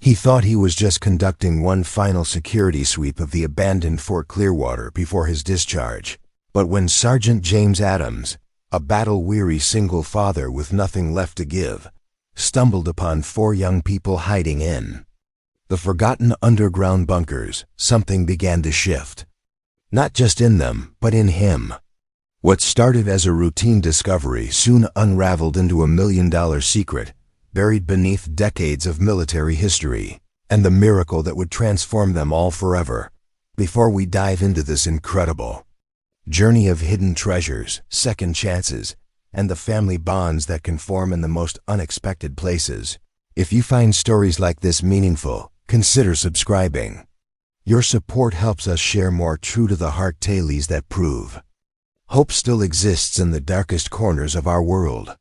He thought he was just conducting one final security sweep of the abandoned Fort Clearwater before his discharge. But when Sergeant James Adams, a battle-weary single father with nothing left to give, stumbled upon 4 young people hiding in the forgotten underground bunkers, something began to shift. Not just in them, but in him. What started as a routine discovery soon unraveled into a million-dollar secret, buried beneath decades of military history, and the miracle that would transform them all forever. Before we dive into this incredible journey of hidden treasures, second chances, and the family bonds that can form in the most unexpected places, if you find stories like this meaningful, consider subscribing. Your support helps us share more true-to-the-heart tales that prove hope still exists in the darkest corners of our world.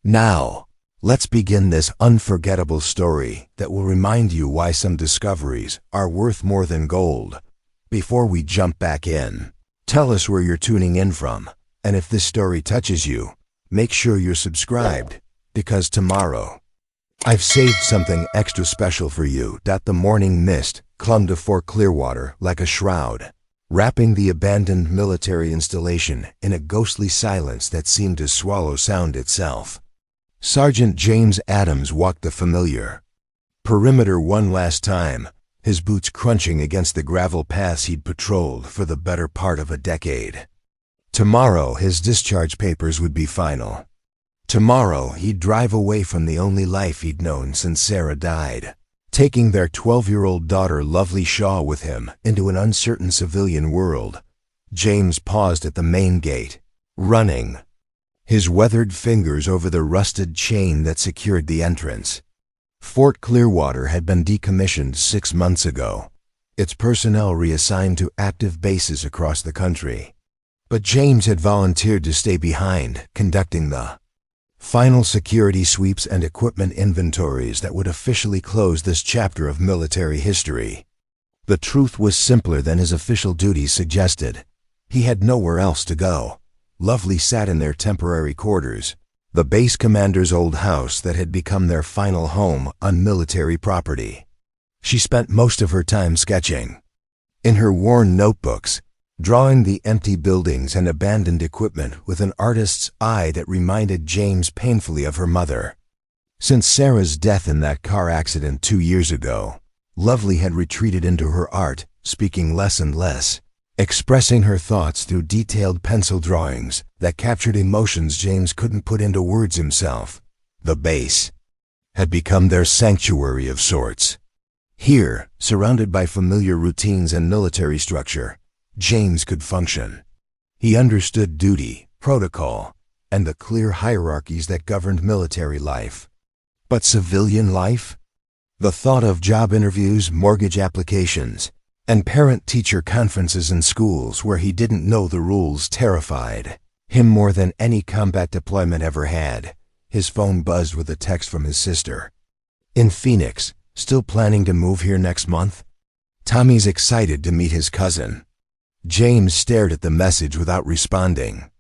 Now, let's begin this unforgettable story that will remind you why some discoveries are worth more than gold. Before we jump back in, tell us where you're tuning in from, and if this story touches you, make sure you're subscribed, because tomorrow, I've saved something extra special for you. The morning mist clung to Fort Clearwater like a shroud, wrapping the abandoned military installation in a ghostly silence that seemed to swallow sound itself. Sergeant James Adams walked the familiar perimeter one last time, his boots crunching against the gravel paths he'd patrolled for the better part of a decade. Tomorrow, his discharge papers would be final. Tomorrow, he'd drive away from the only life he'd known since Sarah died, taking their 12-year-old daughter Lovely Shaw with him into an uncertain civilian world. James paused at the main gate, running his weathered fingers over the rusted chain that secured the entrance. Fort Clearwater had been decommissioned 6 months ago, its personnel reassigned to active bases across the country. But James had volunteered to stay behind, conducting the final security sweeps and equipment inventories that would officially close this chapter of military history. The truth was simpler than his official duties suggested. He had nowhere else to go. Lovely sat in their temporary quarters, the base commander's old house that had become their final home on military property. She spent most of her time sketching in her worn notebooks, drawing the empty buildings and abandoned equipment with an artist's eye that reminded James painfully of her mother. Since Sarah's death in that car accident 2 years ago, Lovely had retreated into her art, speaking less and less, expressing her thoughts through detailed pencil drawings that captured emotions James couldn't put into words himself. The base had become their sanctuary of sorts. Here, surrounded by familiar routines and military structure, James could function. He understood duty, protocol, and the clear hierarchies that governed military life. But civilian life? The thought of job interviews, mortgage applications, and parent-teacher conferences in schools where he didn't know the rules terrified him more than any combat deployment ever had. His phone buzzed with a text from his sister. In Phoenix, still planning to move here next month? Tommy's excited to meet his cousin. James stared at the message without responding.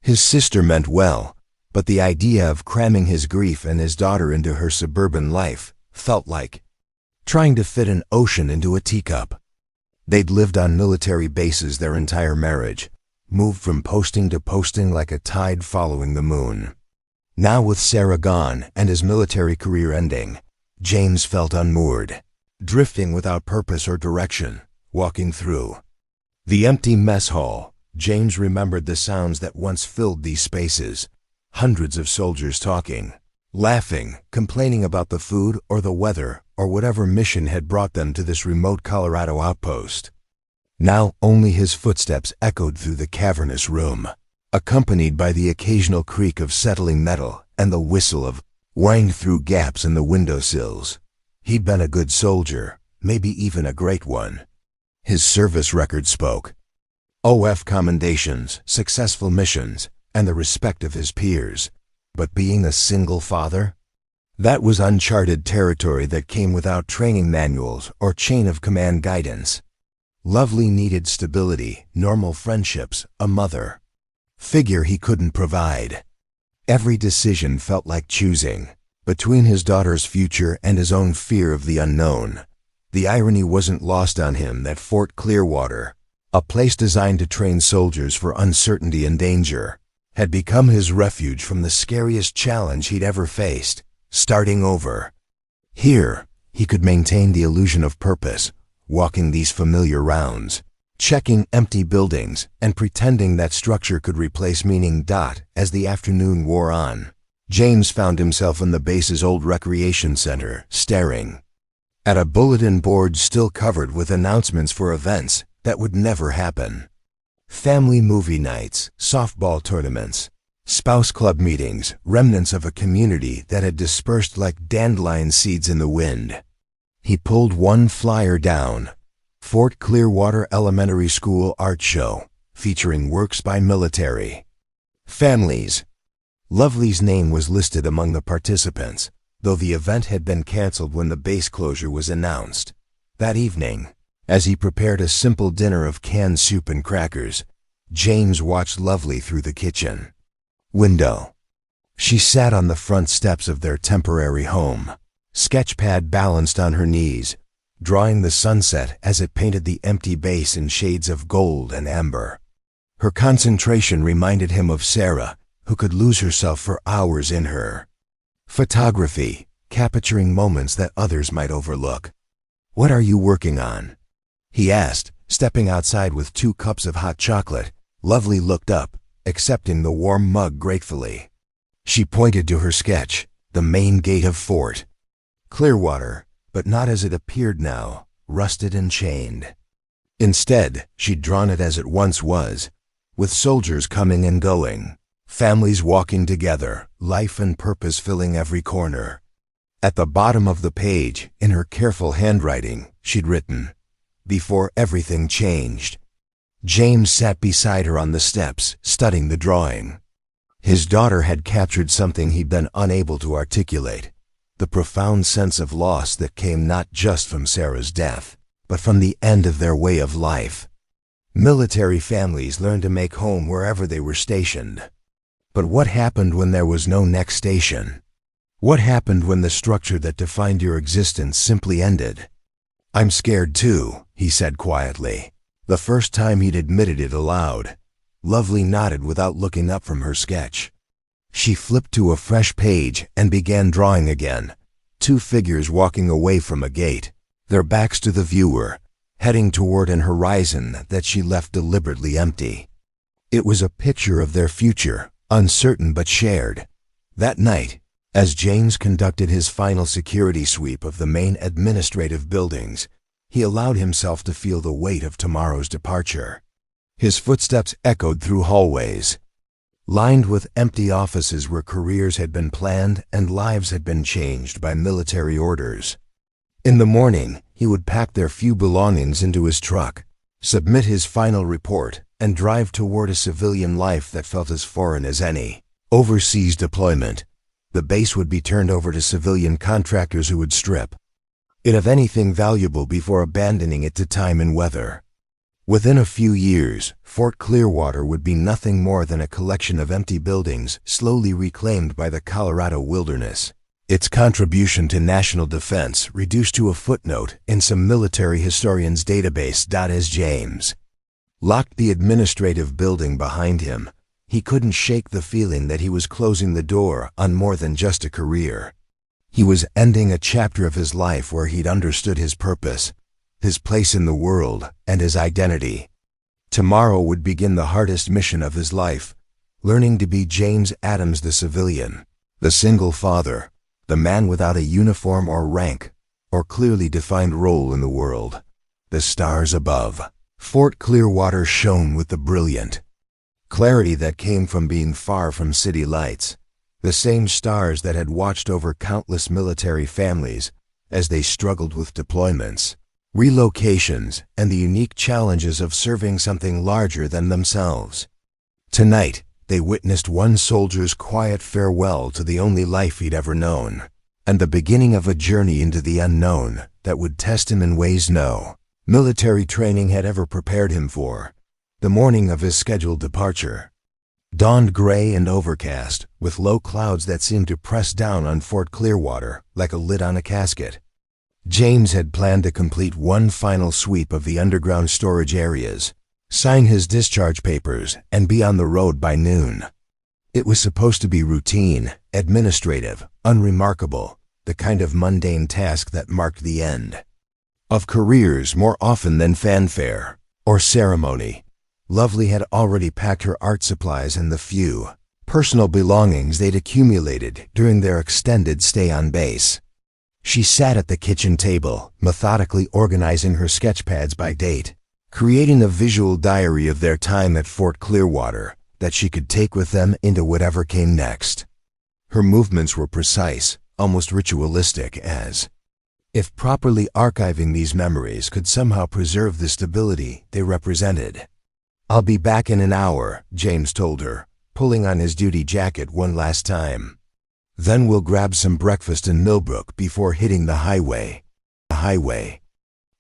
His sister meant well, but the idea of cramming his grief and his daughter into her suburban life felt like trying to fit an ocean into a teacup. They'd lived on military bases their entire marriage, moved from posting to posting like a tide following the moon. Now with Sarah gone and his military career ending, James felt unmoored, drifting without purpose or direction. Walking through the empty mess hall, James remembered the sounds that once filled these spaces. Hundreds of soldiers talking, laughing, complaining about the food or the weather or whatever mission had brought them to this remote Colorado outpost. Now only his footsteps echoed through the cavernous room, accompanied by the occasional creak of settling metal and the whistle of wind through gaps in the windowsills. He'd been a good soldier, maybe even a great one. His service record spoke. OF commendations, successful missions, and the respect of his peers. But being a single father? That was uncharted territory that came without training manuals or chain of command guidance. Lovely needed stability, normal friendships, a mother figure he couldn't provide. Every decision felt like choosing Between his daughter's future and his own fear of the unknown, the irony wasn't lost on him that Fort Clearwater, a place designed to train soldiers for uncertainty and danger, had become his refuge from the scariest challenge he'd ever faced: starting over. Here, he could maintain the illusion of purpose, walking these familiar rounds, checking empty buildings, and pretending that structure could replace meaning. As the afternoon wore on, James found himself in the base's old recreation center, staring at a bulletin board still covered with announcements for events that would never happen. Family movie nights, softball tournaments, spouse club meetings, remnants of a community that had dispersed like dandelion seeds in the wind. He pulled one flyer down: Fort Clearwater Elementary School Art Show, featuring works by military families. Lovely's name was listed among the participants, though the event had been canceled when the base closure was announced. That evening, as he prepared a simple dinner of canned soup and crackers, James watched Lovely through the kitchen window. She sat on the front steps of their temporary home, sketchpad balanced on her knees, drawing the sunset as it painted the empty base in shades of gold and amber. Her concentration reminded him of Sarah, who could lose herself for hours in her photography, capturing moments that others might overlook. "What are you working on?" he asked, stepping outside with 2 cups of hot chocolate. Lovely looked up, accepting the warm mug gratefully. She pointed to her sketch, the main gate of Fort Clearwater, but not as it appeared now, rusted and chained. Instead, she'd drawn it as it once was, with soldiers coming and going, families walking together, life and purpose filling every corner. At the bottom of the page, in her careful handwriting, she'd written, "Before everything changed." James sat beside her on the steps, studying the drawing. His daughter had captured something he'd been unable to articulate: the profound sense of loss that came not just from Sarah's death, but from the end of their way of life. Military families learned to make home wherever they were stationed. But what happened when there was no next station? What happened when the structure that defined your existence simply ended? "I'm scared too," he said quietly, the first time he'd admitted it aloud. Lovely nodded without looking up from her sketch. She flipped to a fresh page and began drawing again: 2 figures walking away from a gate, their backs to the viewer, heading toward an horizon that she left deliberately empty. It was a picture of their future, uncertain but shared. That night, as James conducted his final security sweep of the main administrative buildings, he allowed himself to feel the weight of tomorrow's departure. His footsteps echoed through hallways, lined with empty offices where careers had been planned and lives had been changed by military orders. In the morning, he would pack their few belongings into his truck, submit his final report, and drive toward a civilian life that felt as foreign as any. Overseas deployment. The base would be turned over to civilian contractors who would strip it of anything valuable before abandoning it to time and weather. Within a few years, Fort Clearwater would be nothing more than a collection of empty buildings slowly reclaimed by the Colorado wilderness, its contribution to national defense reduced to a footnote in some military historian's database. As James locked the administrative building behind him, he couldn't shake the feeling that he was closing the door on more than just a career. He was ending a chapter of his life where he'd understood his purpose, his place in the world, and his identity. Tomorrow would begin the hardest mission of his life, learning to be James Adams, the civilian, the single father, the man without a uniform or rank, or clearly defined role in the world. The stars above Fort Clearwater shone with the brilliant clarity that came from being far from city lights, the same stars that had watched over countless military families as they struggled with deployments, relocations, and the unique challenges of serving something larger than themselves. Tonight, they witnessed one soldier's quiet farewell to the only life he'd ever known, and the beginning of a journey into the unknown that would test him in ways no military training had ever prepared him for. The morning of his scheduled departure, Dawned gray and overcast, with low clouds that seemed to press down on Fort Clearwater like a lid on a casket. James had planned to complete one final sweep of the underground storage areas, sign his discharge papers, and be on the road by noon. It was supposed to be routine, administrative, unremarkable, the kind of mundane task that marked the end of careers more often than fanfare or ceremony. Lovely had already packed her art supplies and the few personal belongings they'd accumulated during their extended stay on base. She sat at the kitchen table, methodically organizing her sketch pads by date, creating a visual diary of their time at Fort Clearwater that she could take with them into whatever came next. Her movements were precise, almost ritualistic, as if properly archiving these memories could somehow preserve the stability they represented. "I'll be back in an hour," James told her, pulling on his duty jacket one last time. "Then we'll grab some breakfast in Millbrook before hitting the highway."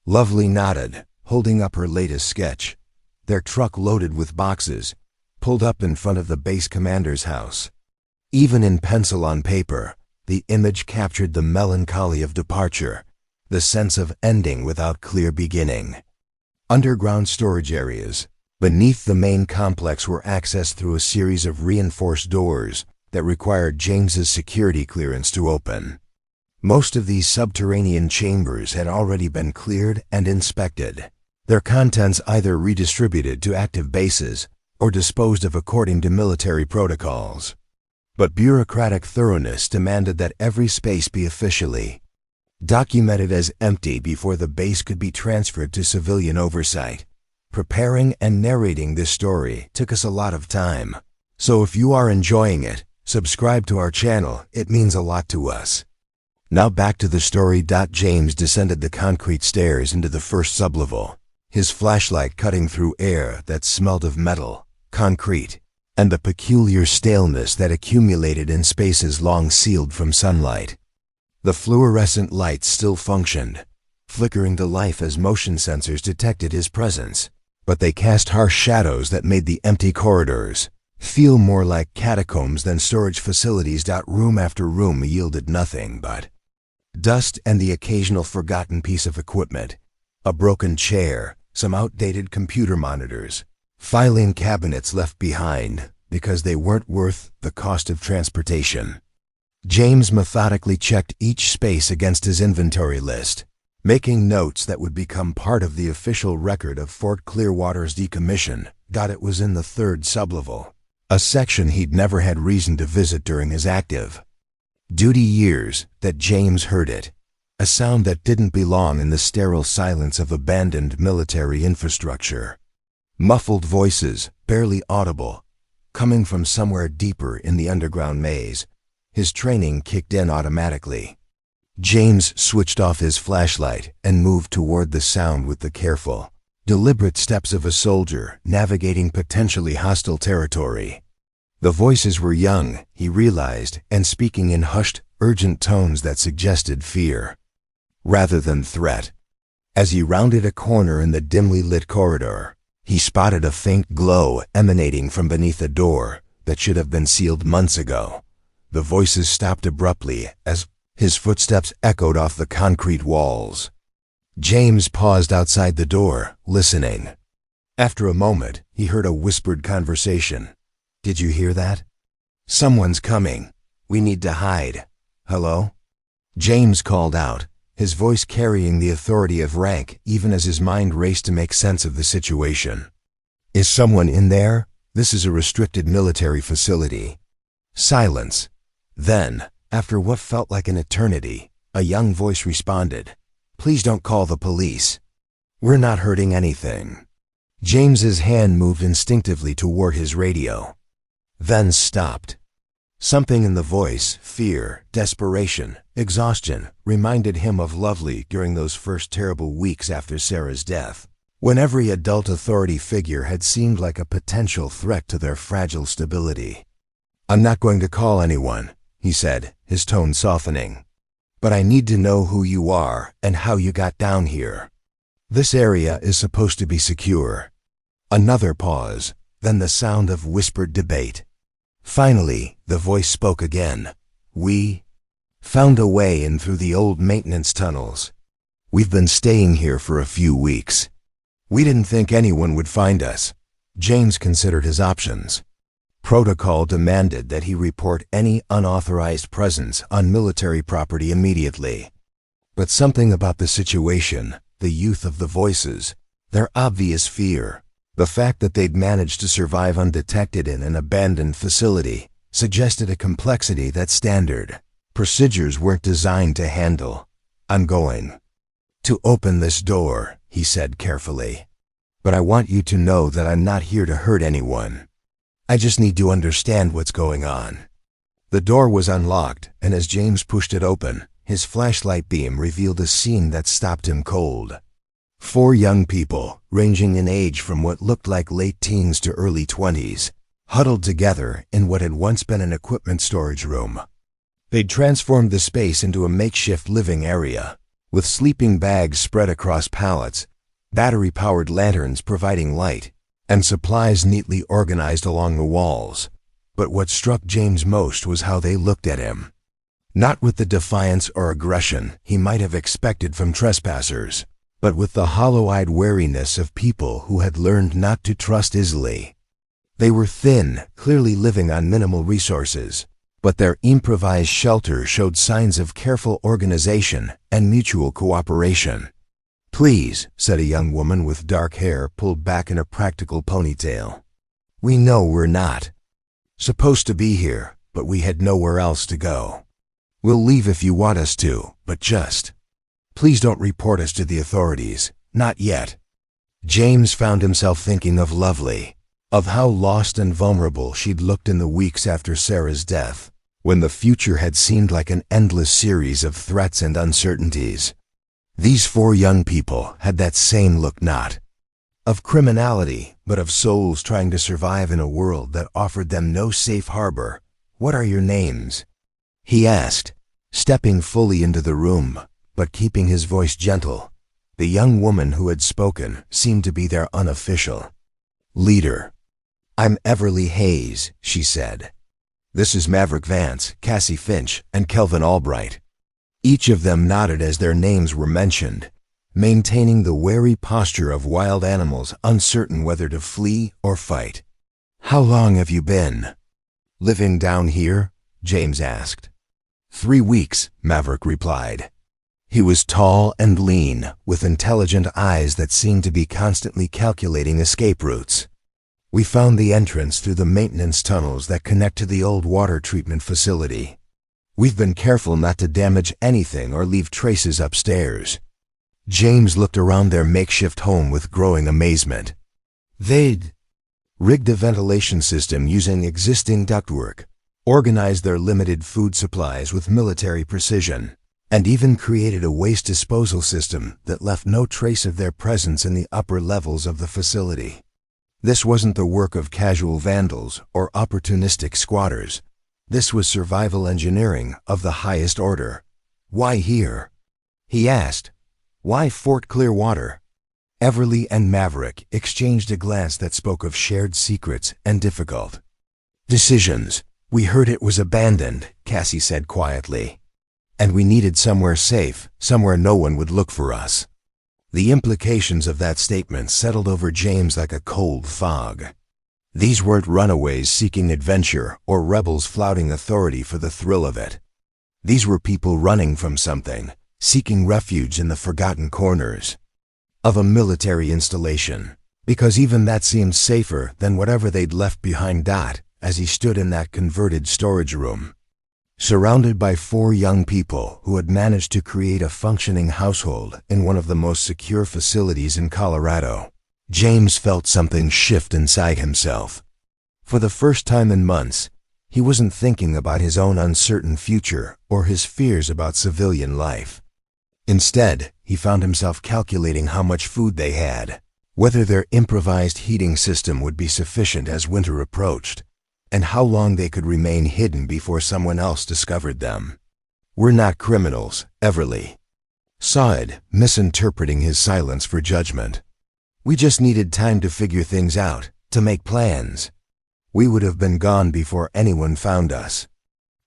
Lovely nodded, holding up her latest sketch. Their truck loaded with boxes pulled up in front of the base commander's house. Even in pencil on paper, the image captured the melancholy of departure, the sense of ending without clear beginning. Underground storage areas beneath the main complex were accessed through a series of reinforced doors that required James's security clearance to open. Most of these subterranean chambers had already been cleared and inspected, their contents either redistributed to active bases or disposed of according to military protocols. But bureaucratic thoroughness demanded that every space be officially documented as empty before the base could be transferred to civilian oversight. Preparing and narrating this story took us a lot of time, so if you are enjoying it, subscribe to our channel. It means a lot to us. Now back to the story. James descended the concrete stairs into the first sublevel, his flashlight cutting through air that smelled of metal, concrete, and the peculiar staleness that accumulated in spaces long sealed from sunlight. The fluorescent lights still functioned, flickering to life as motion sensors detected his presence, but they cast harsh shadows that made the empty corridors feel more like catacombs than storage facilities. Room after room yielded nothing but dust and the occasional forgotten piece of equipment, a broken chair, some outdated computer monitors, filing cabinets left behind because they weren't worth the cost of transportation. James methodically checked each space against his inventory list, making notes that would become part of the official record of Fort Clearwater's decommission. It was in the third sublevel, a section he'd never had reason to visit during his active duty years, that James heard it, a sound that didn't belong in the sterile silence of abandoned military infrastructure. Muffled voices, barely audible, coming from somewhere deeper in the underground maze. His training kicked in automatically. James switched off his flashlight and moved toward the sound with the careful, deliberate steps of a soldier navigating potentially hostile territory. The voices were young, he realized, and speaking in hushed, urgent tones that suggested fear rather than threat. As he rounded a corner in the dimly lit corridor, he spotted a faint glow emanating from beneath a door that should have been sealed months ago. The voices stopped abruptly as his footsteps echoed off the concrete walls. James paused outside the door, listening. After a moment, he heard a whispered conversation. "Did you hear that? Someone's coming. We need to hide. Hello?" James called out, his voice carrying the authority of rank even as his mind raced to make sense of the situation. "Is someone in there? This is a restricted military facility." Silence. Then, after what felt like an eternity, a young voice responded, "Please don't call the police. We're not hurting anything." James's hand moved instinctively toward his radio, then stopped. Something in the voice, fear, desperation, exhaustion, reminded him of Lovely during those first terrible weeks after Sarah's death, when every adult authority figure had seemed like a potential threat to their fragile stability. "I'm not going to call anyone," he said, his tone softening. "But I need to know who you are and how you got down here. This area is supposed to be secure." Another pause, then the sound of whispered debate. Finally, the voice spoke again. "We found a way in through the old maintenance tunnels. We've been staying here for a few weeks. We didn't think anyone would find us." James considered his options. Protocol demanded that he report any unauthorized presence on military property immediately. But something about the situation, the youth of the voices, their obvious fear, the fact that they'd managed to survive undetected in an abandoned facility, suggested a complexity that standard procedures weren't designed to handle. "I'm going to open this door," he said carefully. "But I want you to know that I'm not here to hurt anyone. I just need to understand what's going on." The door was unlocked, and as James pushed it open, his flashlight beam revealed a scene that stopped him cold. 4 young people, ranging in age from what looked like late teens to early 20s, huddled together in what had once been an equipment storage room. They'd transformed the space into a makeshift living area, with sleeping bags spread across pallets, battery-powered lanterns providing light, and supplies neatly organized along the walls. But what struck James most was how they looked at him. Not with the defiance or aggression he might have expected from trespassers, but with the hollow-eyed wariness of people who had learned not to trust easily. They were thin, clearly living on minimal resources, but their improvised shelter showed signs of careful organization and mutual cooperation. "Please," said a young woman with dark hair pulled back in a practical ponytail. "We know we're not supposed to be here, but we had nowhere else to go. We'll leave if you want us to, but just please don't report us to the authorities. Not yet." James found himself thinking of Lovely, of how lost and vulnerable she'd looked in the weeks after Sarah's death, when the future had seemed like an endless series of threats and uncertainties. These 4 young people had that same look, not of criminality, but of souls trying to survive in a world that offered them no safe harbor. "What are your names?" he asked, stepping fully into the room, but keeping his voice gentle. The young woman who had spoken seemed to be their unofficial leader. "I'm Everly Hayes," she said. "This is Maverick Vance, Cassie Finch, and Kelvin Albright." Each of them nodded as their names were mentioned, maintaining the wary posture of wild animals uncertain whether to flee or fight. "How long have you been living down here?" James asked. 3 weeks, Maverick replied. He was tall and lean, with intelligent eyes that seemed to be constantly calculating escape routes. "We found the entrance through the maintenance tunnels that connect to the old water treatment facility. We've been careful not to damage anything or leave traces upstairs." James looked around their makeshift home with growing amazement. They'd rigged a ventilation system using existing ductwork, organized their limited food supplies with military precision, and even created a waste disposal system that left no trace of their presence in the upper levels of the facility. This wasn't the work of casual vandals or opportunistic squatters. This was survival engineering of the highest order. "Why here?" he asked. "Why Fort Clearwater?" Everly and Maverick exchanged a glance that spoke of shared secrets and difficult decisions. "We heard it was abandoned," Cassie said quietly. "And we needed somewhere safe, somewhere no one would look for us." The implications of that statement settled over James like a cold fog. These weren't runaways seeking adventure or rebels flouting authority for the thrill of it. These were people running from something, seeking refuge in the forgotten corners of a military installation, because even that seemed safer than whatever they'd left behind. As he stood in that converted storage room, surrounded by 4 young people who had managed to create a functioning household in one of the most secure facilities in Colorado, James felt something shift inside himself. For the first time in months, he wasn't thinking about his own uncertain future or his fears about civilian life. Instead, he found himself calculating how much food they had, whether their improvised heating system would be sufficient as winter approached, and how long they could remain hidden before someone else discovered them. "We're not criminals," Everly sighed, misinterpreting his silence for judgment. "We just needed time to figure things out," to make plans. We would have been gone before anyone found us.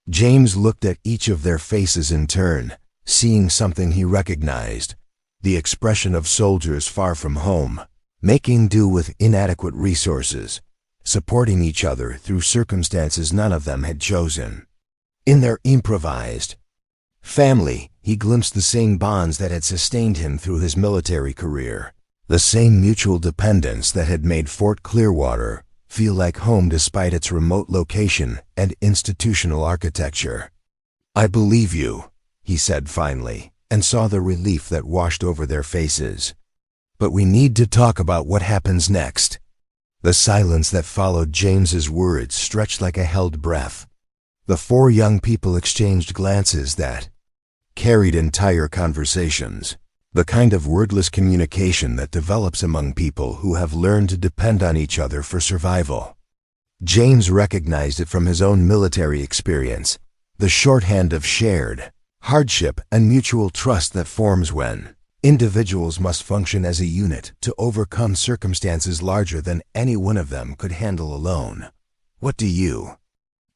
James looked at each of their faces in turn, seeing something he recognized, the expression of soldiers far from home, making do with inadequate resources, supporting each other through circumstances none of them had chosen. In their improvised family, he glimpsed the same bonds that had sustained him through his military career, the same mutual dependence that had made Fort Clearwater feel like home despite its remote location and institutional architecture. "I believe you," he said finally, and saw the relief that washed over their faces. "But we need to talk about what happens next." The silence that followed James's words stretched like a held breath. The four young people exchanged glances that carried entire conversations, the kind of wordless communication that develops among people who have learned to depend on each other for survival. James recognized it from his own military experience, the shorthand of shared hardship and mutual trust that forms when individuals must function as a unit to overcome circumstances larger than any one of them could handle alone. "What do you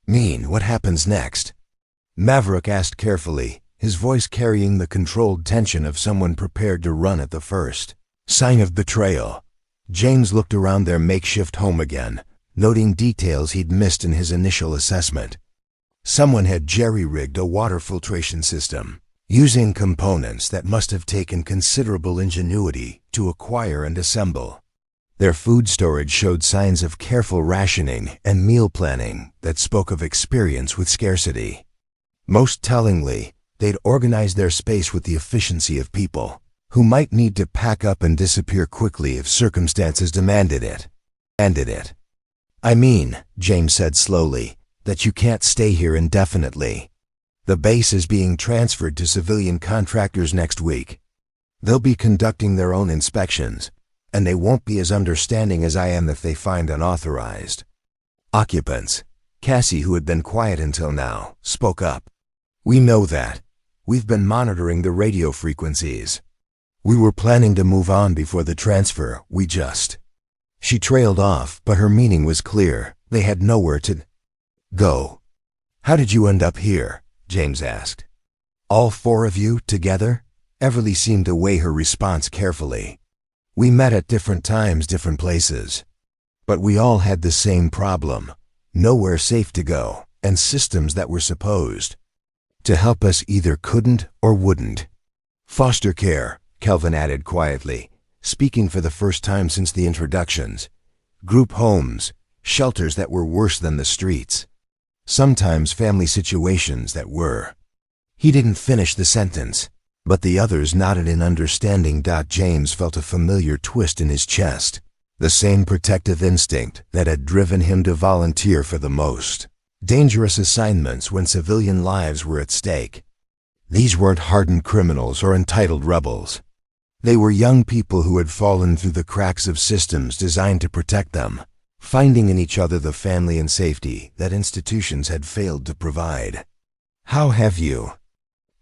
mean, what happens next?" Maverick asked carefully, his voice carrying the controlled tension of someone prepared to run at the first sign of betrayal. James looked around their makeshift home again, noting details he'd missed in his initial assessment. Someone had jerry-rigged a water filtration system, using components that must have taken considerable ingenuity to acquire and assemble. Their food storage showed signs of careful rationing and meal planning that spoke of experience with scarcity. Most tellingly, they'd organized their space with the efficiency of people who might need to pack up and disappear quickly if circumstances demanded it. "I mean," James said slowly, "that you can't stay here indefinitely. The base is being transferred to civilian contractors next week. They'll be conducting their own inspections, and they won't be as understanding as I am if they find unauthorized occupants." Cassie, who had been quiet until now, spoke up. "We know that. We've been monitoring the radio frequencies. We were planning to move on before the transfer, we just..." She trailed off, but her meaning was clear. They had nowhere to go. "How did you end up here?" James asked. "All four of you, together?" Everly seemed to weigh her response carefully. "We met at different times, different places. But we all had the same problem. Nowhere safe to go, and systems that were supposed to help us either couldn't or wouldn't." "Foster care," Kelvin added quietly, speaking for the first time since the introductions. "Group homes, shelters that were worse than the streets. Sometimes family situations that were..." He didn't finish the sentence, but the others nodded in understanding. James felt a familiar twist in his chest, the same protective instinct that had driven him to volunteer for the most dangerous assignments when civilian lives were at stake. These weren't hardened criminals or entitled rebels. They were young people who had fallen through the cracks of systems designed to protect them, finding in each other the family and safety that institutions had failed to provide. "How have you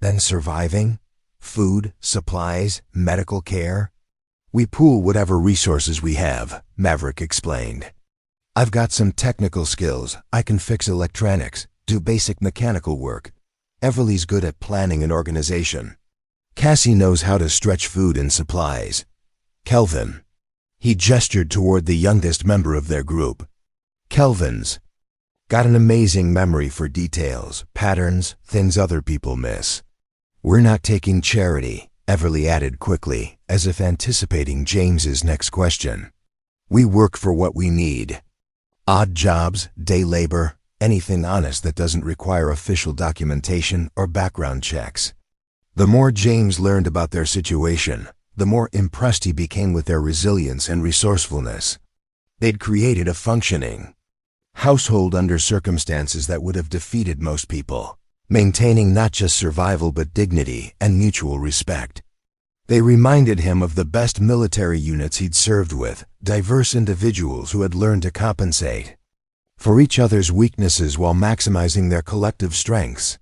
been surviving? Food, supplies, medical care?" "We pool whatever resources we have," Maverick explained. "I've got some technical skills. I can fix electronics, do basic mechanical work. Everly's good at planning and organization. Cassie knows how to stretch food and supplies. Kelvin..." He gestured toward the youngest member of their group. "Kelvin's got an amazing memory for details, patterns, things other people miss. We're not taking charity," Everly added quickly, as if anticipating James's next question. "We work for what we need. Odd jobs, day labor, anything honest that doesn't require official documentation or background checks." The more James learned about their situation, the more impressed he became with their resilience and resourcefulness. They'd created a functioning household under circumstances that would have defeated most people, maintaining not just survival but dignity and mutual respect. They reminded him of the best military units he'd served with, diverse individuals who had learned to compensate for each other's weaknesses while maximizing their collective strengths.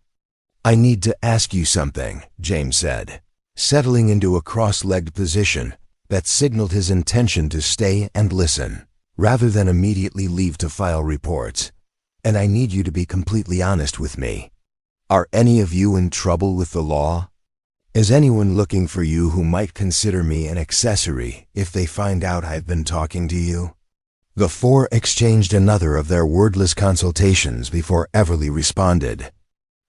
"I need to ask you something," James said, settling into a cross-legged position that signaled his intention to stay and listen. rather than immediately leave to file reports. And I need you to be completely honest with me. Are any of you in trouble with the law? Is anyone looking for you who might consider me an accessory if they find out I've been talking to you?" The four exchanged another of their wordless consultations before Everly responded.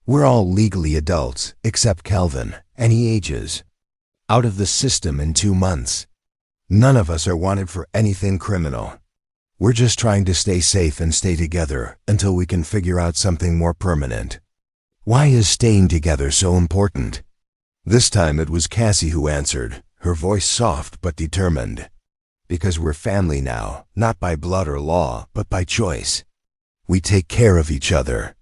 "We're all legally adults, except Kelvin, and he ages out of the system in 2 months. None of us are wanted for anything criminal. We're just trying to stay safe and stay together until we can figure out something more permanent." "Why is staying together so important?" This time it was Cassie who answered, her voice soft but determined. "Because we're family now, not by blood or law, but by choice. We take care of each other.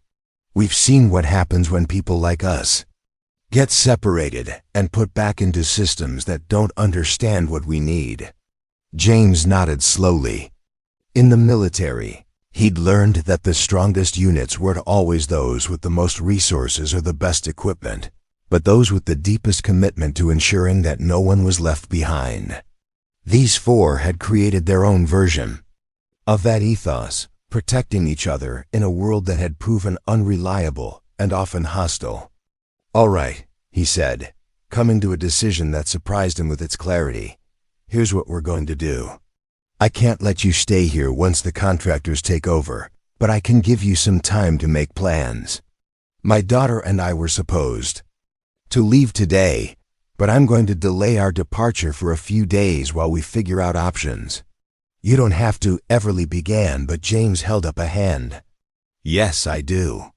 We've seen what happens when people like us get separated and put back into systems that don't understand what we need." James nodded slowly. In the military, he'd learned that the strongest units weren't always those with the most resources or the best equipment, but those with the deepest commitment to ensuring that no one was left behind. These four had created their own version of that ethos, protecting each other in a world that had proven unreliable and often hostile. "All right," he said, coming to a decision that surprised him with its clarity. "Here's what we're going to do. I can't let you stay here once the contractors take over, but I can give you some time to make plans. My daughter and I were supposed to leave today, but I'm going to delay our departure for a few days while we figure out options." "You don't have to," Everly began, but James held up a hand. "Yes, I do.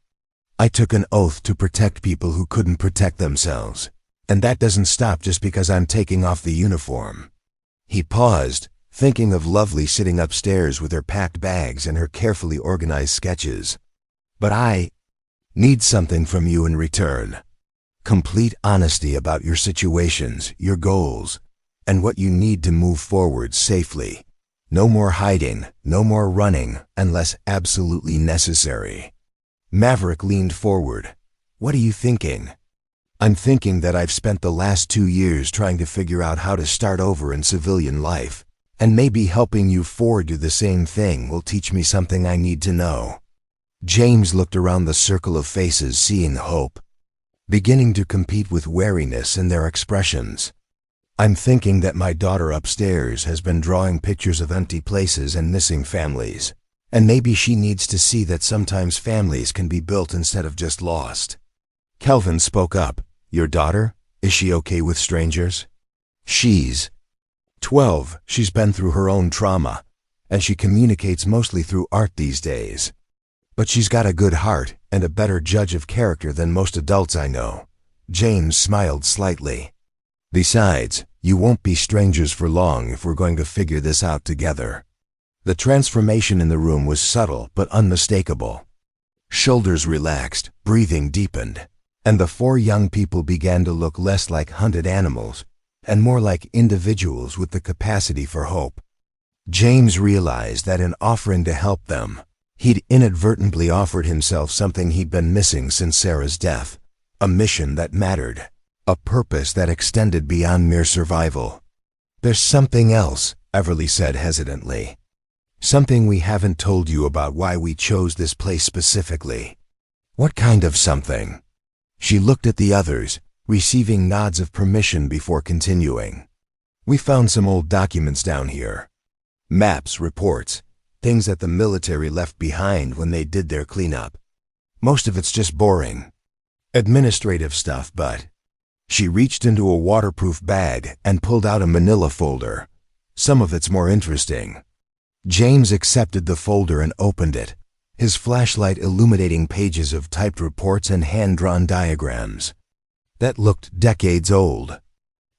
I took an oath to protect people who couldn't protect themselves, and that doesn't stop just because I'm taking off the uniform." He paused, thinking of Lovely sitting upstairs with her packed bags and her carefully organized sketches. "But I need something from you in return. Complete honesty about your situations, your goals, and what you need to move forward safely. No more hiding, no more running, unless absolutely necessary." Maverick leaned forward. "What are you thinking?" "I'm thinking that I've spent the last 2 years trying to figure out how to start over in civilian life, and maybe helping you four do the same thing will teach me something I need to know." James looked around the circle of faces, seeing hope beginning to compete with wariness in their expressions. "I'm thinking that my daughter upstairs has been drawing pictures of empty places and missing families, and maybe she needs to see that sometimes families can be built instead of just lost." Kelvin spoke up. "Your daughter? Is she okay with strangers?" "She's 12. She's been through her own trauma, and she communicates mostly through art these days. But she's got a good heart and a better judge of character than most adults I know." James smiled slightly. "Besides, you won't be strangers for long if we're going to figure this out together." The transformation in the room was subtle but unmistakable. Shoulders relaxed, breathing deepened, and the four young people began to look less like hunted animals and more like individuals with the capacity for hope. James realized that in offering to help them, he'd inadvertently offered himself something he'd been missing since Sarah's death, a mission that mattered, a purpose that extended beyond mere survival. "There's something else," Everly said hesitantly. "Something we haven't told you about why we chose this place specifically." "What kind of something?" She looked at the others, receiving nods of permission before continuing. "We found some old documents down here. Maps, reports, things that the military left behind when they did their cleanup. Most of it's just boring administrative stuff, but..." She reached into a waterproof bag and pulled out a manila folder. "Some of it's more interesting." James accepted the folder and opened it, his flashlight illuminating pages of typed reports and hand-drawn diagrams that looked decades old.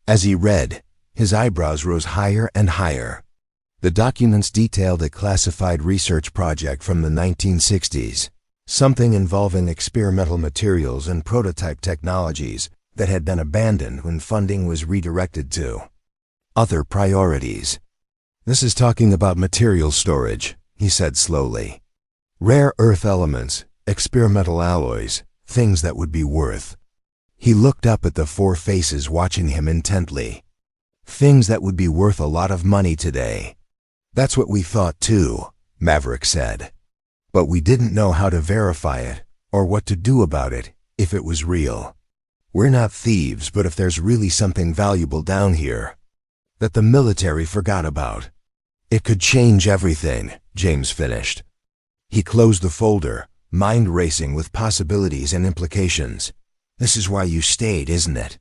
As he read, his eyebrows rose higher and higher. The documents detailed a classified research project from the 1960s, something involving experimental materials and prototype technologies that had been abandoned when funding was redirected to other priorities. "This is talking about material storage," he said slowly. "Rare earth elements, experimental alloys, things that would be worth..." He looked up at the four faces watching him intently. "Things that would be worth a lot of money today. That's what we thought too, Maverick said. But we didn't know how to verify it, or what to do about it, if it was real. We're not thieves, but if there's really something valuable down here that the military forgot about, it could change everything, James finished. He closed the folder, mind racing with possibilities and implications. This is why you stayed, isn't it?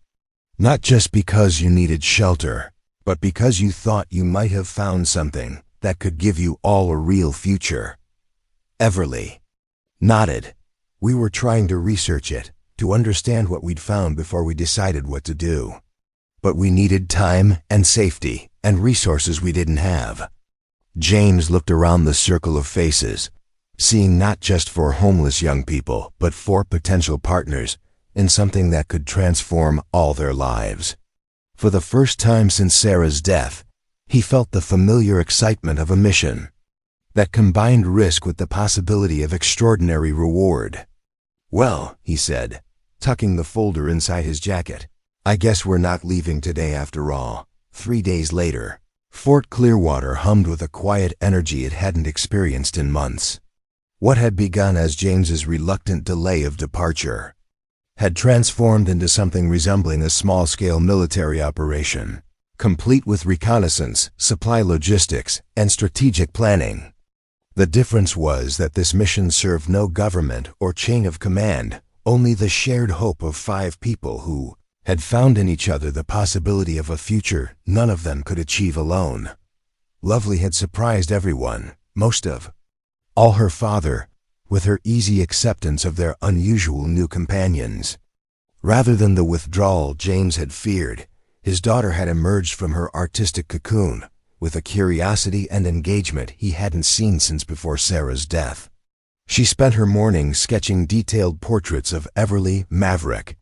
Not just because you needed shelter, but because you thought you might have found something that could give you all a real future. Everly nodded. We were trying to research it, to understand what we'd found before we decided what to do. But we needed time and safety and resources we didn't have. James looked around the circle of faces, seeing not just 4 homeless young people, but 4 potential partners in something that could transform all their lives. For the first time since Sarah's death, he felt the familiar excitement of a mission that combined risk with the possibility of extraordinary reward. Well, he said, tucking the folder inside his jacket, I guess we're not leaving today after all. 3 days later, Fort Clearwater hummed with a quiet energy it hadn't experienced in months. What had begun as James's reluctant delay of departure had transformed into something resembling a small-scale military operation, complete with reconnaissance, supply logistics, and strategic planning. The difference was that this mission served no government or chain of command, only the shared hope of 5 people who had found in each other the possibility of a future none of them could achieve alone. Lovely had surprised everyone, most of all her father, with her easy acceptance of their unusual new companions. Rather than the withdrawal James had feared, his daughter had emerged from her artistic cocoon with a curiosity and engagement he hadn't seen since before Sarah's death. She spent her mornings sketching detailed portraits of Everly, Maverick,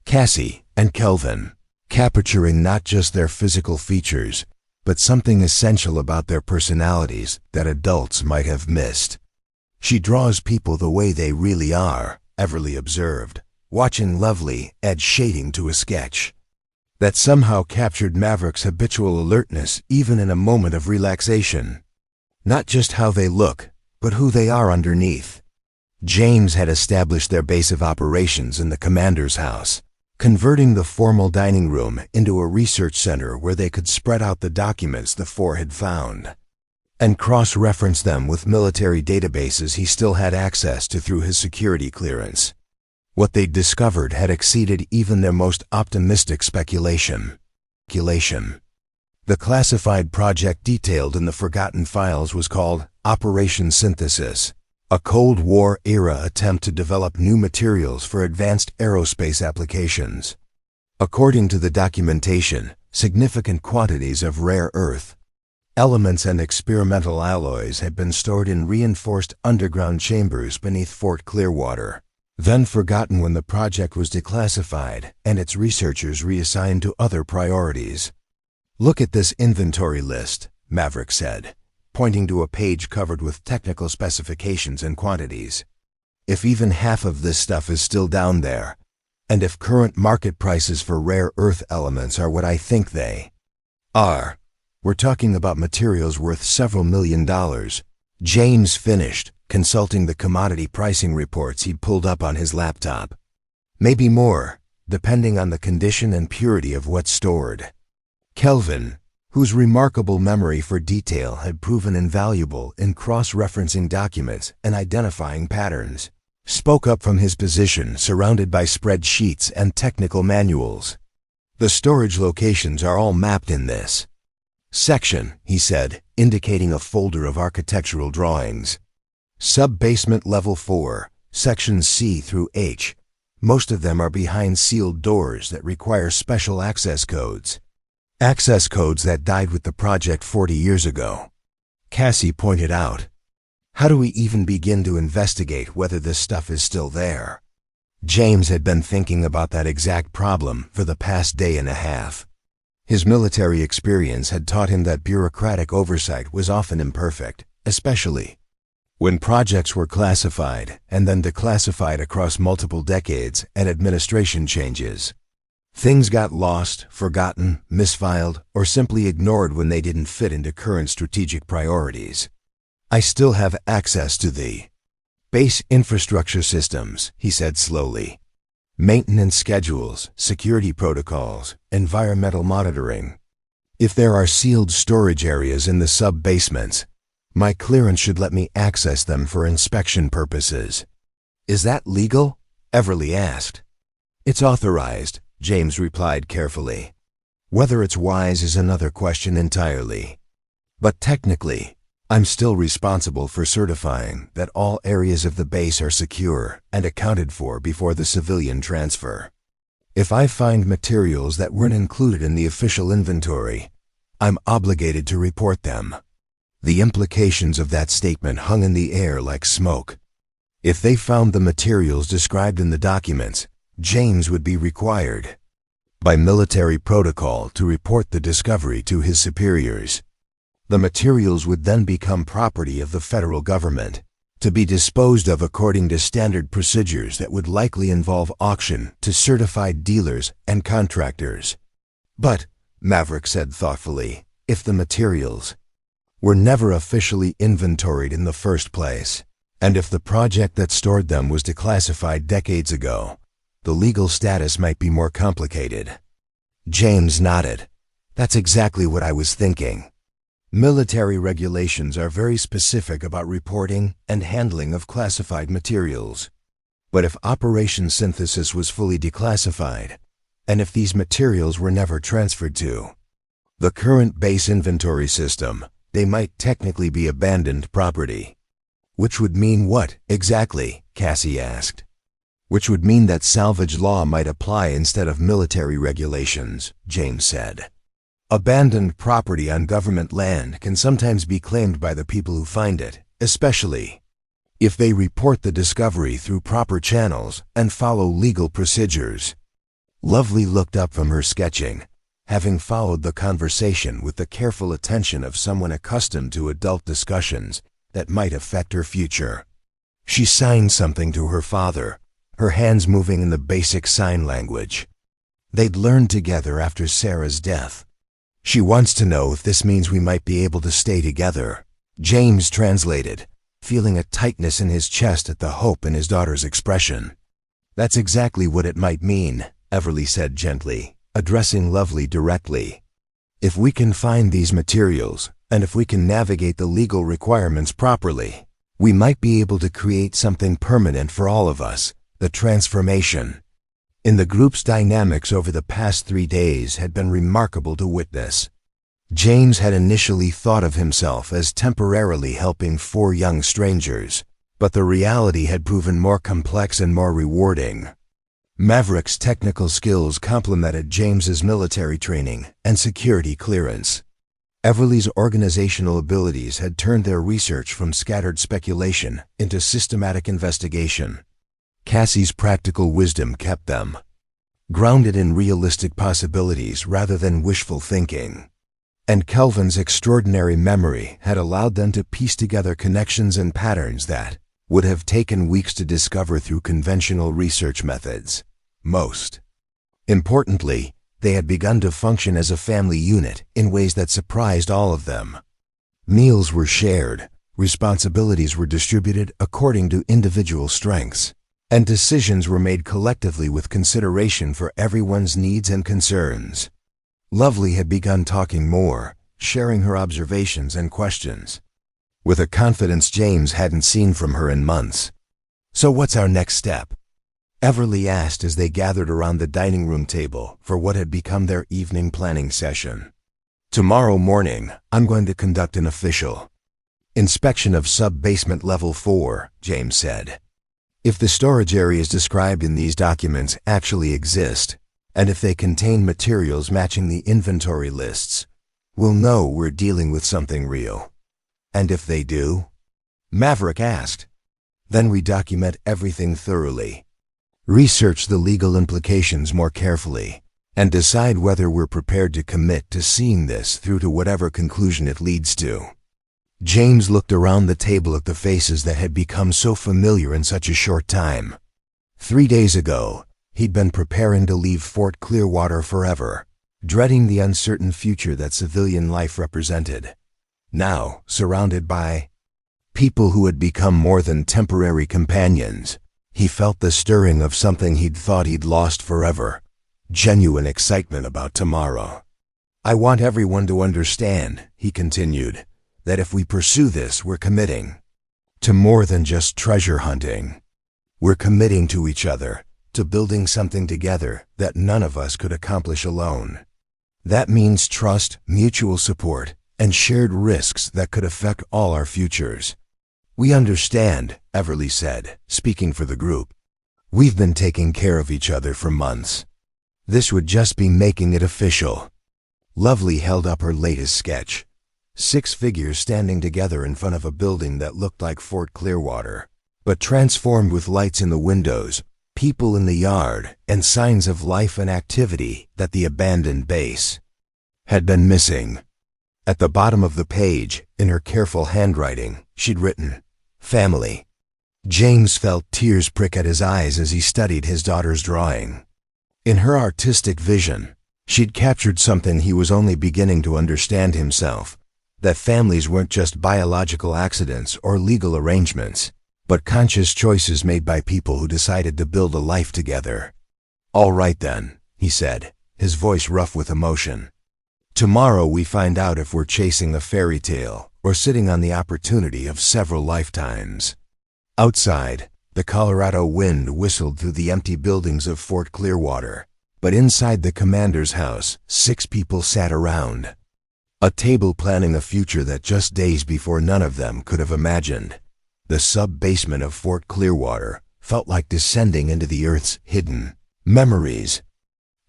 Cassie, and Kelvin, capturing not just their physical features, but something essential about their personalities that adults might have missed. She draws people the way they really are, Everly observed, watching Lovely add shading to a sketch that somehow captured Maverick's habitual alertness even in a moment of relaxation. Not just how they look, but who they are underneath. James had established their base of operations in the commander's house, converting the formal dining room into a research center where they could spread out the documents the 4 had found and cross-reference them with military databases he still had access to through his security clearance. What they'd discovered had exceeded even their most optimistic speculation. The classified project detailed in the Forgotten Files was called Operation Synthesis, a Cold War-era attempt to develop new materials for advanced aerospace applications. According to the documentation, significant quantities of rare earth elements and experimental alloys had been stored in reinforced underground chambers beneath Fort Clearwater, then forgotten when the project was declassified and its researchers reassigned to other priorities. Look at this inventory list, Maverick said, pointing to a page covered with technical specifications and quantities. If even half of this stuff is still down there, and if current market prices for rare earth elements are what I think they are, we're talking about materials worth several $1,000,000. James finished, consulting the commodity pricing reports he'd pulled up on his laptop. Maybe more, depending on the condition and purity of what's stored. Kelvin, whose remarkable memory for detail had proven invaluable in cross-referencing documents and identifying patterns, spoke up from his position surrounded by spreadsheets and technical manuals. The storage locations are all mapped in this section, he said, indicating a folder of architectural drawings. Sub-basement level 4, sections C through H. Most of them are behind sealed doors that require special access codes. Access codes that died with the project 40 years ago. Cassie pointed out. How do we even begin to investigate whether this stuff is still there? James had been thinking about that exact problem for the past day and a half. His military experience had taught him that bureaucratic oversight was often imperfect, especially when projects were classified and then declassified across multiple decades and administration changes. Things got lost, forgotten, misfiled, or simply ignored when they didn't fit into current strategic priorities. I still have access to the base infrastructure systems, he said slowly. Maintenance schedules, security protocols, environmental monitoring. If there are sealed storage areas in the sub-basements, my clearance should let me access them for inspection purposes. Is that legal? Everly asked. It's authorized, James replied carefully. Whether it's wise is another question entirely. But technically, I'm still responsible for certifying that all areas of the base are secure and accounted for before the civilian transfer. If I find materials that weren't included in the official inventory, I'm obligated to report them. The implications of that statement hung in the air like smoke. If they found the materials described in the documents, James would be required, by military protocol, to report the discovery to his superiors. The materials would then become property of the federal government, to be disposed of according to standard procedures that would likely involve auction to certified dealers and contractors. But, Maverick said thoughtfully, if the materials were never officially inventoried in the first place, and if the project that stored them was declassified decades ago, the legal status might be more complicated. James nodded. That's exactly what I was thinking. Military regulations are very specific about reporting and handling of classified materials. But if Operation Synthesis was fully declassified, and if these materials were never transferred to the current base inventory system, they might technically be abandoned property. Which would mean what, exactly? Cassie asked. Which would mean that salvage law might apply instead of military regulations, James said. Abandoned property on government land can sometimes be claimed by the people who find it, especially if they report the discovery through proper channels and follow legal procedures. Lovely looked up from her sketching, having followed the conversation with the careful attention of someone accustomed to adult discussions that might affect her future. She signed something to her father, her hands moving in the basic sign language. They'd learned together after Sarah's death. She wants to know if this means we might be able to stay together. James translated, feeling a tightness in his chest at the hope in his daughter's expression. That's exactly what it might mean, Everly said gently, addressing Lovely directly. If we can find these materials, and if we can navigate the legal requirements properly, we might be able to create something permanent for all of us, the transformation. In the group's dynamics over the past 3 days had been remarkable to witness. James had initially thought of himself as temporarily helping 4 young strangers, but the reality had proven more complex and more rewarding. Maverick's technical skills complemented James's military training and security clearance. Everly's organizational abilities had turned their research from scattered speculation into systematic investigation. Cassie's practical wisdom kept them grounded in realistic possibilities rather than wishful thinking. And Kelvin's extraordinary memory had allowed them to piece together connections and patterns that would have taken weeks to discover through conventional research methods. Most importantly, they had begun to function as a family unit in ways that surprised all of them. Meals were shared, responsibilities were distributed according to individual strengths, and decisions were made collectively with consideration for everyone's needs and concerns. Lovely had begun talking more, sharing her observations and questions, with a confidence James hadn't seen from her in months. So what's our next step? Everly asked as they gathered around the dining room table for what had become their evening planning session. Tomorrow morning, I'm going to conduct an official inspection of sub-basement level 4, James said. If the storage areas described in these documents actually exist, and if they contain materials matching the inventory lists, we'll know we're dealing with something real. And if they do? Maverick asked. Then we document everything thoroughly, research the legal implications more carefully, and decide whether we're prepared to commit to seeing this through to whatever conclusion it leads to. James looked around the table at the faces that had become so familiar in such a short time. 3 days ago, He'd been preparing to leave Fort Clearwater forever, dreading the uncertain future that civilian life represented. Now, surrounded by people who had become more than temporary companions, he felt the stirring of something he'd thought he'd lost forever, genuine excitement about tomorrow. "I want everyone to understand," he continued, "that if we pursue this, we're committing to more than just treasure hunting. We're committing to each other, to building something together that none of us could accomplish alone. That means trust, mutual support, and shared risks that could affect all our futures." "We understand," Everly said, speaking for the group. "We've been taking care of each other for months. This would just be making it official." Lovely held up her latest sketch. 6 figures standing together in front of a building that looked like Fort Clearwater, but transformed with lights in the windows, people in the yard, and signs of life and activity that the abandoned base had been missing. At the bottom of the page, in her careful handwriting, she'd written, "Family." James felt tears prick at his eyes as he studied his daughter's drawing. In her artistic vision, she'd captured something he was only beginning to understand himself, that families weren't just biological accidents or legal arrangements, but conscious choices made by people who decided to build a life together. "All right then," he said, his voice rough with emotion. "Tomorrow we find out if we're chasing a fairy tale or sitting on the opportunity of several lifetimes." Outside, the Colorado wind whistled through the empty buildings of Fort Clearwater, but inside the commander's house, 6 people sat around a table planning a future that just days before none of them could have imagined. The sub-basement of Fort Clearwater felt like descending into the Earth's hidden memories.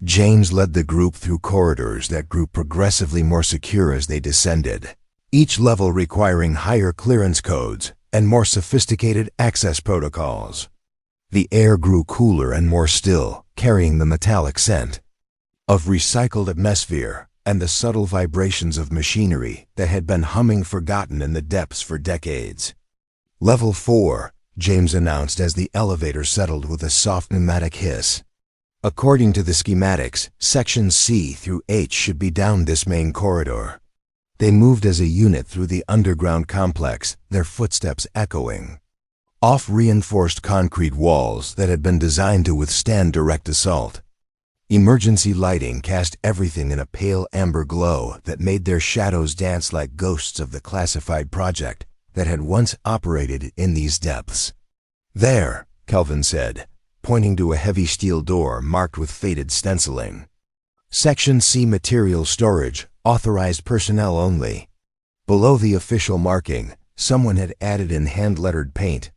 James led the group through corridors that grew progressively more secure as they descended, each level requiring higher clearance codes and more sophisticated access protocols. The air grew cooler and more still, carrying the metallic scent of recycled atmosphere and the subtle vibrations of machinery that had been humming forgotten in the depths for decades. "Level 4, James announced as the elevator settled with a soft pneumatic hiss. "According to the schematics, sections C through H should be down this main corridor." They moved as a unit through the underground complex, their footsteps echoing off reinforced concrete walls that had been designed to withstand direct assault. Emergency lighting cast everything in a pale amber glow that made their shadows dance like ghosts of the classified project that had once operated in these depths. "There," Kelvin said, pointing to a heavy steel door marked with faded stenciling. "Section C material storage, authorized personnel only." Below the official marking, someone had added in hand-lettered paint,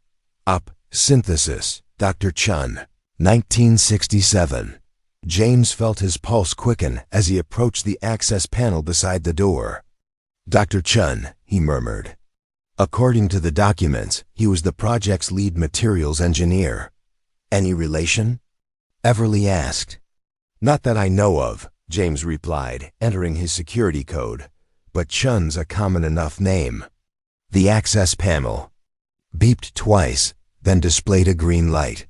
"Up, Synthesis, Dr. Chun, 1967. James felt his pulse quicken as he approached the access panel beside the door. "Dr. Chun," he murmured. According to the documents, he was the project's lead materials engineer. "Any relation?" Everly asked. "Not that I know of," James replied, entering his security code, "but Chun's a common enough name." The access panel beeped twice, then displayed a green light.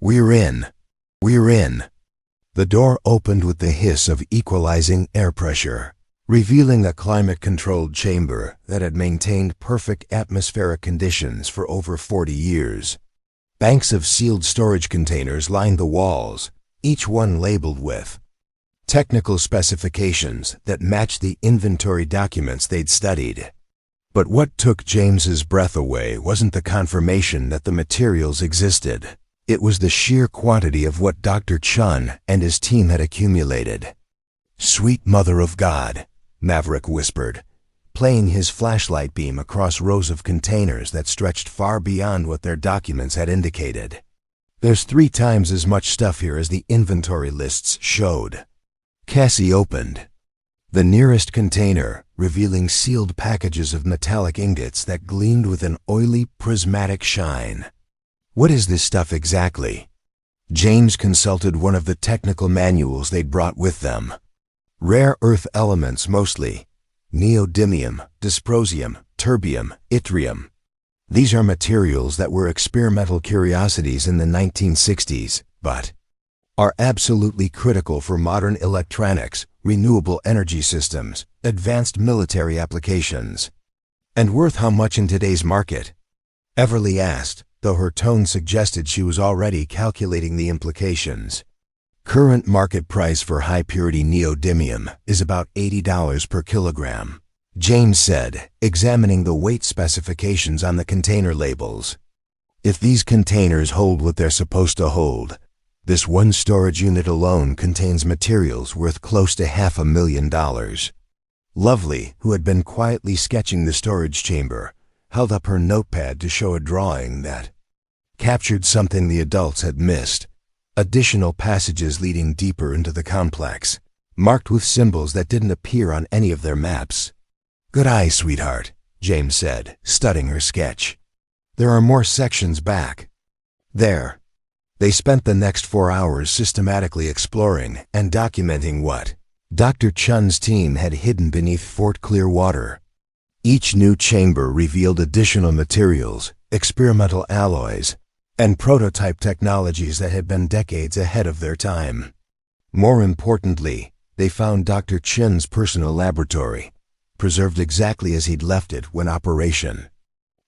"We're in. We're in." The door opened with the hiss of equalizing air pressure, revealing a climate-controlled chamber that had maintained perfect atmospheric conditions for over 40 years. Banks of sealed storage containers lined the walls, each one labeled with technical specifications that matched the inventory documents they'd studied. But what took James's breath away wasn't the confirmation that the materials existed. It was the sheer quantity of what Dr. Chun and his team had accumulated. "Sweet Mother of God," Maverick whispered, playing his flashlight beam across rows of containers that stretched far beyond what their documents had indicated. "There's 3 times as much stuff here as the inventory lists showed." Cassie opened the nearest container, revealing sealed packages of metallic ingots that gleamed with an oily, prismatic shine. "What is this stuff exactly?" James consulted one of the technical manuals they'd brought with them. "Rare earth elements mostly. Neodymium, dysprosium, terbium, yttrium. These are materials that were experimental curiosities in the 1960s, but are absolutely critical for modern electronics, renewable energy systems, advanced military applications. And worth how much in today's market? Everly asked, though her tone suggested she was already calculating the implications. Current market price for high-purity neodymium is about $80 per kilogram, James said, examining the weight specifications on the container labels. If these containers hold what they're supposed to hold, this one storage unit alone contains materials worth close to $500,000. Lovely, who had been quietly sketching the storage chamber, held up her notepad to show a drawing that captured something the adults had missed: additional passages leading deeper into the complex, marked with symbols that didn't appear on any of their maps. "Good eye, sweetheart," James said, studying her sketch. "There are more sections back there." They spent the next 4 hours systematically exploring and documenting what Dr. Chun's team had hidden beneath Fort Clearwater. Each new chamber revealed additional materials, experimental alloys, and prototype technologies that had been decades ahead of their time. More importantly, they found Dr. Chun's personal laboratory, preserved exactly as he'd left it when Operation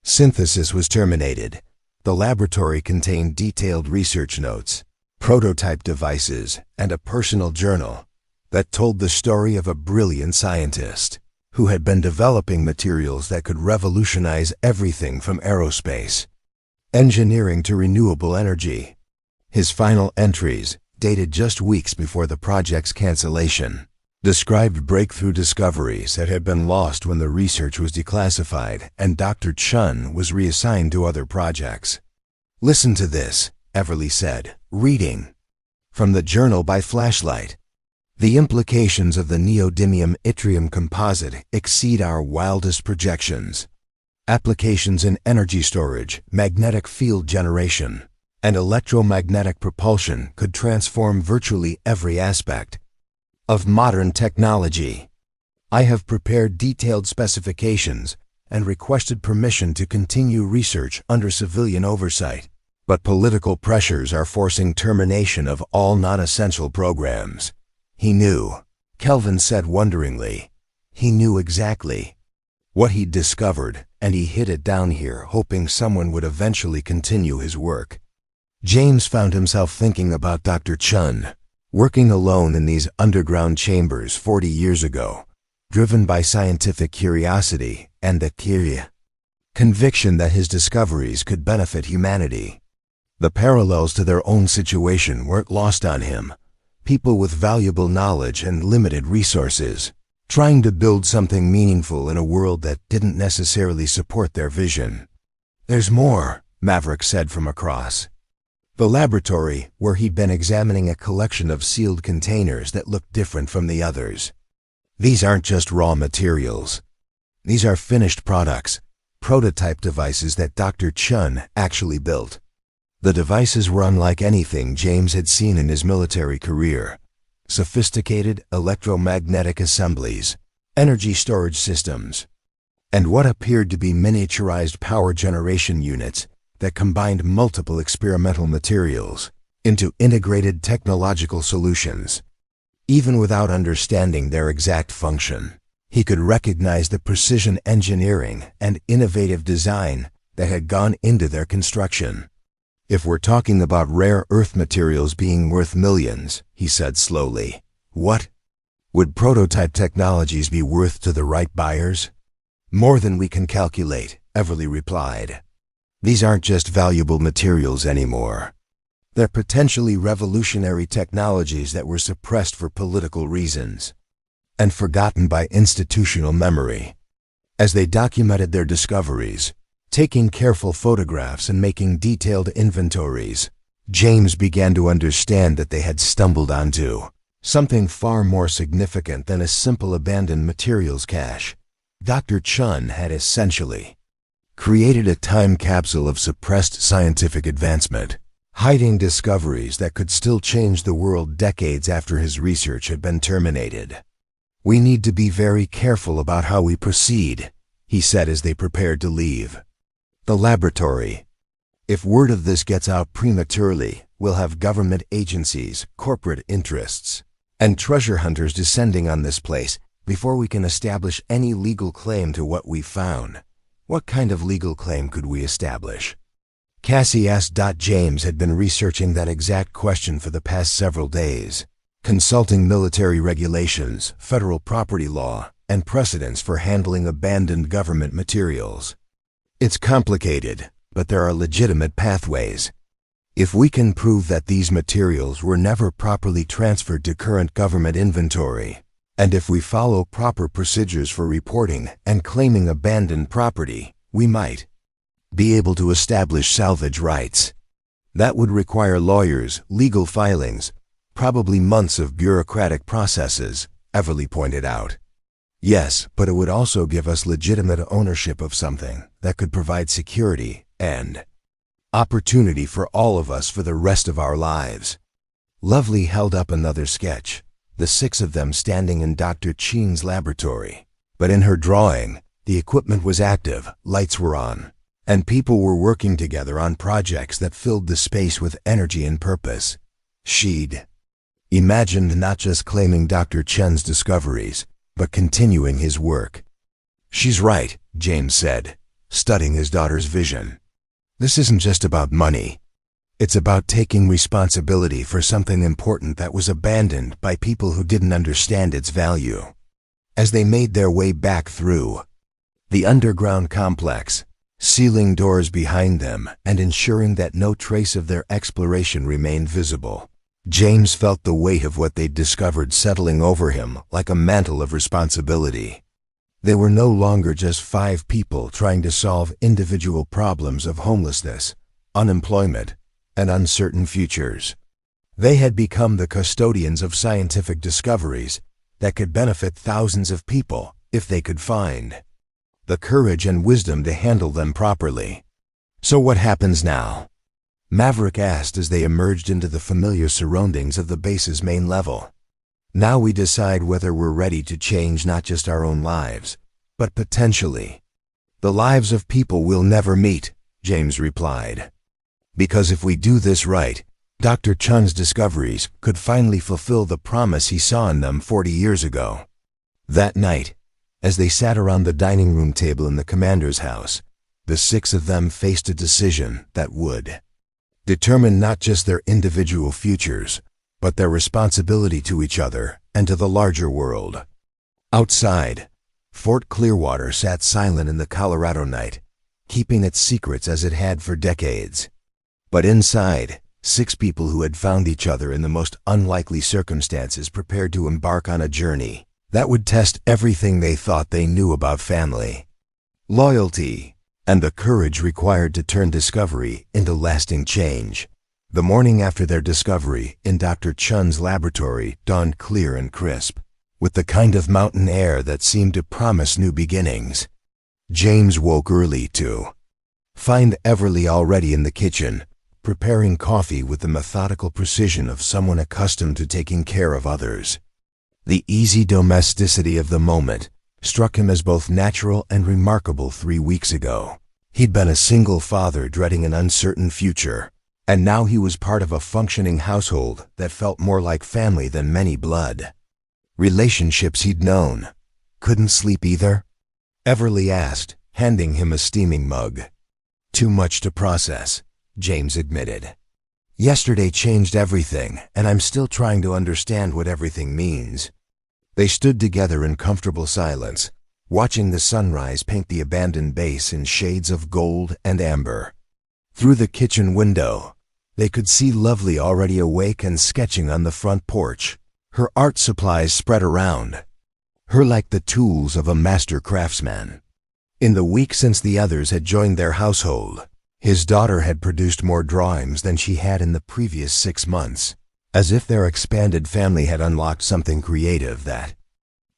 Synthesis was terminated. The laboratory contained detailed research notes, prototype devices, and a personal journal that told the story of a brilliant scientist who had been developing materials that could revolutionize everything from aerospace engineering to renewable energy. His final entries, dated just weeks before the project's cancellation, described breakthrough discoveries that had been lost when the research was declassified and Dr. Chun was reassigned to other projects. "Listen to this," Everly said, reading from the journal by flashlight. "The implications of the neodymium yttrium composite exceed our wildest projections. Applications in energy storage, magnetic field generation, and electromagnetic propulsion could transform virtually every aspect of modern technology. I have prepared detailed specifications and requested permission to continue research under civilian oversight, but political pressures are forcing termination of all non-essential programs." He knew, Kelvin said wonderingly. He knew exactly what he'd discovered, and he hid it down here hoping someone would eventually continue his work. James found himself thinking about Dr. Chun, working alone in these underground chambers 40 years ago, driven by scientific curiosity and the conviction that his discoveries could benefit humanity. The parallels to their own situation weren't lost on him. People with valuable knowledge and limited resources, trying to build something meaningful in a world that didn't necessarily support their vision. "There's more," Maverick said from across the laboratory, where he'd been examining a collection of sealed containers that looked different from the others. "These aren't just raw materials. These are finished products, prototype devices that Dr. Chun actually built." The devices were unlike anything James had seen in his military career. Sophisticated electromagnetic assemblies, energy storage systems, and what appeared to be miniaturized power generation units that combined multiple experimental materials into integrated technological solutions. Even without understanding their exact function, he could recognize the precision engineering and innovative design that had gone into their construction. "If we're talking about rare earth materials being worth millions," he said slowly, "what would prototype technologies be worth to the right buyers?" "More than we can calculate," Everly replied. "These aren't just valuable materials anymore. They're potentially revolutionary technologies that were suppressed for political reasons and forgotten by institutional memory." As they documented their discoveries, taking careful photographs and making detailed inventories, James began to understand that they had stumbled onto something far more significant than a simple abandoned materials cache. Dr. Chun had essentially created a time capsule of suppressed scientific advancement, hiding discoveries that could still change the world decades after his research had been terminated. "We need to be very careful about how we proceed," he said as they prepared to leave the laboratory. "If word of this gets out prematurely, we'll have government agencies, corporate interests, and treasure hunters descending on this place before we can establish any legal claim to what we've found. What kind of legal claim could we establish? Cassie asked. James had been researching that exact question for the past several days, consulting military regulations, federal property law, and precedents for handling abandoned government materials. It's complicated, but there are legitimate pathways. If we can prove that these materials were never properly transferred to current government inventory, and if we follow proper procedures for reporting and claiming abandoned property, we might be able to establish salvage rights. That would require lawyers, legal filings, probably months of bureaucratic processes, Everly pointed out. Yes, but it would also give us legitimate ownership of something that could provide security and opportunity for all of us for the rest of our lives. Lovely held up another sketch, the 6 of them standing in Dr. Chen's laboratory. But in her drawing, the equipment was active, lights were on, and people were working together on projects that filled the space with energy and purpose. She'd imagined not just claiming Dr. Chen's discoveries, but continuing his work. She's right, James said, studying his daughter's vision. This isn't just about money. It's about taking responsibility for something important that was abandoned by people who didn't understand its value. As they made their way back through the underground complex, sealing doors behind them and ensuring that no trace of their exploration remained visible, James felt the weight of what they'd discovered settling over him like a mantle of responsibility. They were no longer just 5 people trying to solve individual problems of homelessness, unemployment, and uncertain futures. They had become the custodians of scientific discoveries that could benefit thousands of people if they could find the courage and wisdom to handle them properly. So what happens now? Maverick asked as they emerged into the familiar surroundings of the base's main level. Now we decide whether we're ready to change not just our own lives, but potentially the lives of people we'll never meet, James replied. Because if we do this right, Dr. Chen's discoveries could finally fulfill the promise he saw in them 40 years ago. That night, as they sat around the dining room table in the commander's house, the 6 of them faced a decision that would determine not just their individual futures, but their responsibility to each other and to the larger world. Outside, Fort Clearwater sat silent in the Colorado night, keeping its secrets as it had for decades. But inside, 6 people who had found each other in the most unlikely circumstances prepared to embark on a journey that would test everything they thought they knew about family, loyalty, and the courage required to turn discovery into lasting change. The morning after their discovery in Dr. Chen's laboratory dawned clear and crisp, with the kind of mountain air that seemed to promise new beginnings. James woke early to find Everly already in the kitchen, preparing coffee with the methodical precision of someone accustomed to taking care of others. The easy domesticity of the moment struck him as both natural and remarkable 3 weeks ago. He'd been a single father dreading an uncertain future, and now he was part of a functioning household that felt more like family than many blood. Relationships he'd known couldn't sleep either? Everly asked, handing him a steaming mug. Too much to process, James admitted. Yesterday changed everything, and I'm still trying to understand what everything means. They stood together in comfortable silence, watching the sunrise paint the abandoned base in shades of gold and amber. Through the kitchen window, they could see Lovely already awake and sketching on the front porch, her art supplies spread around, her like the tools of a master craftsman. In the week since the others had joined their household, his daughter had produced more drawings than she had in the previous 6 months, as if their expanded family had unlocked something creative that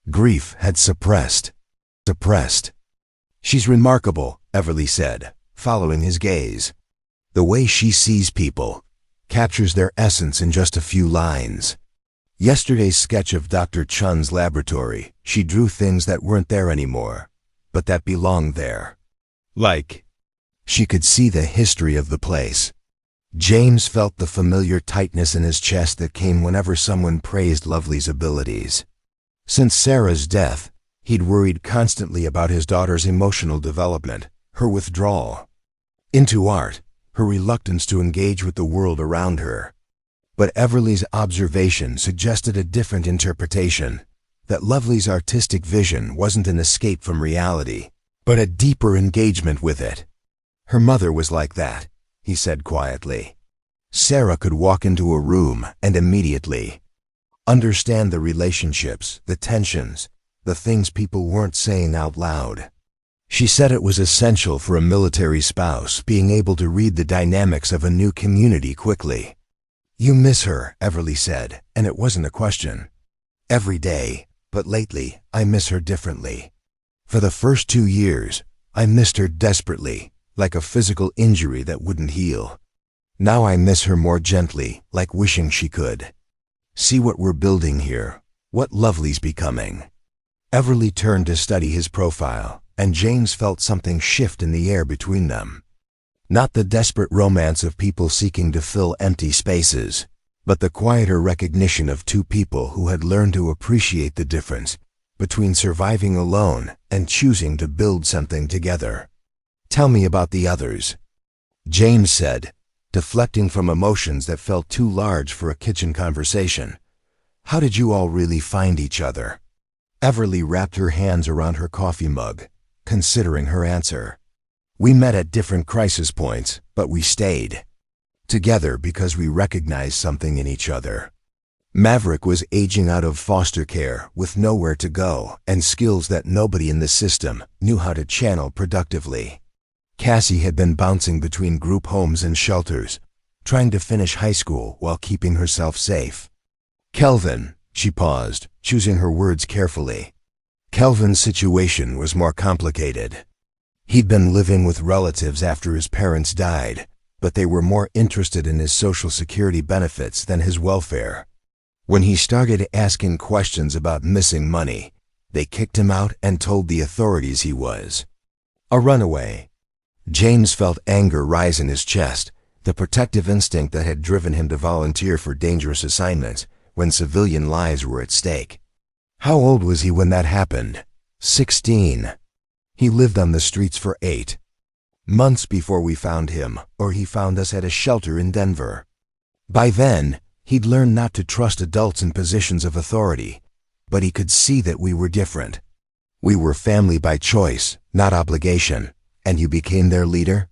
grief had suppressed. She's remarkable, Everly said, following his gaze. The way she sees people captures their essence in just a few lines. Yesterday's sketch of Dr. Chen's laboratory, she drew things that weren't there anymore, but that belonged there. Like, she could see the history of the place. James felt the familiar tightness in his chest that came whenever someone praised Lovely's abilities. Since Sarah's death, he'd worried constantly about his daughter's emotional development, her withdrawal into art, her reluctance to engage with the world around her. But Everly's observation suggested a different interpretation, that Lovely's artistic vision wasn't an escape from reality, but a deeper engagement with it. Her mother was like that, he said quietly. Sarah could walk into a room and immediately understand the relationships, the tensions, the things people weren't saying out loud. She said it was essential for a military spouse being able to read the dynamics of a new community quickly. "You miss her," Everly said, and it wasn't a question. "Every day, but lately I miss her differently. For the first 2 years, I missed her desperately, like a physical injury that wouldn't heal. Now I miss her more gently, like wishing she could. See what we're building here, what Lovely's becoming." Everly turned to study his profile, and James felt something shift in the air between them. Not the desperate romance of people seeking to fill empty spaces, but the quieter recognition of two people who had learned to appreciate the difference between surviving alone and choosing to build something together. "Tell me about the others," James said, deflecting from emotions that felt too large for a kitchen conversation. "How did you all really find each other?" Everly wrapped her hands around her coffee mug, considering her answer. "We met at different crisis points, but we stayed together because we recognized something in each other. Maverick was aging out of foster care with nowhere to go and skills that nobody in the system knew how to channel productively. Cassie had been bouncing between group homes and shelters, trying to finish high school while keeping herself safe. Kelvin," she paused, choosing her words carefully. Kelvin's situation was more complicated. He'd been living with relatives after his parents died, but they were more interested in his Social Security benefits than his welfare. When he started asking questions about missing money, they kicked him out and told the authorities he was a runaway. James felt anger rise in his chest, the protective instinct that had driven him to volunteer for dangerous assignments when civilian lives were at stake. How old was he when that happened? 16. He lived on the streets for 8 months before we found him, or he found us at a shelter in Denver. By then, he'd learned not to trust adults in positions of authority, but he could see that we were different. "We were family by choice, not obligation. And you became their leader?"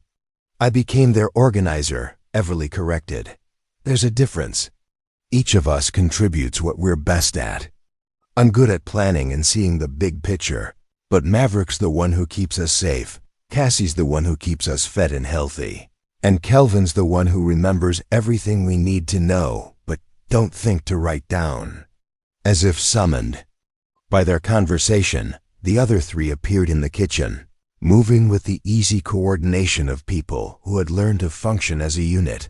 "I became their organizer," Everly corrected. "There's a difference. Each of us contributes what we're best at. I'm good at planning and seeing the big picture, but Maverick's the one who keeps us safe, Cassie's the one who keeps us fed and healthy, and Kelvin's the one who remembers everything we need to know, but don't think to write down." As if summoned by their conversation, the other three appeared in the kitchen, moving with the easy coordination of people who had learned to function as a unit.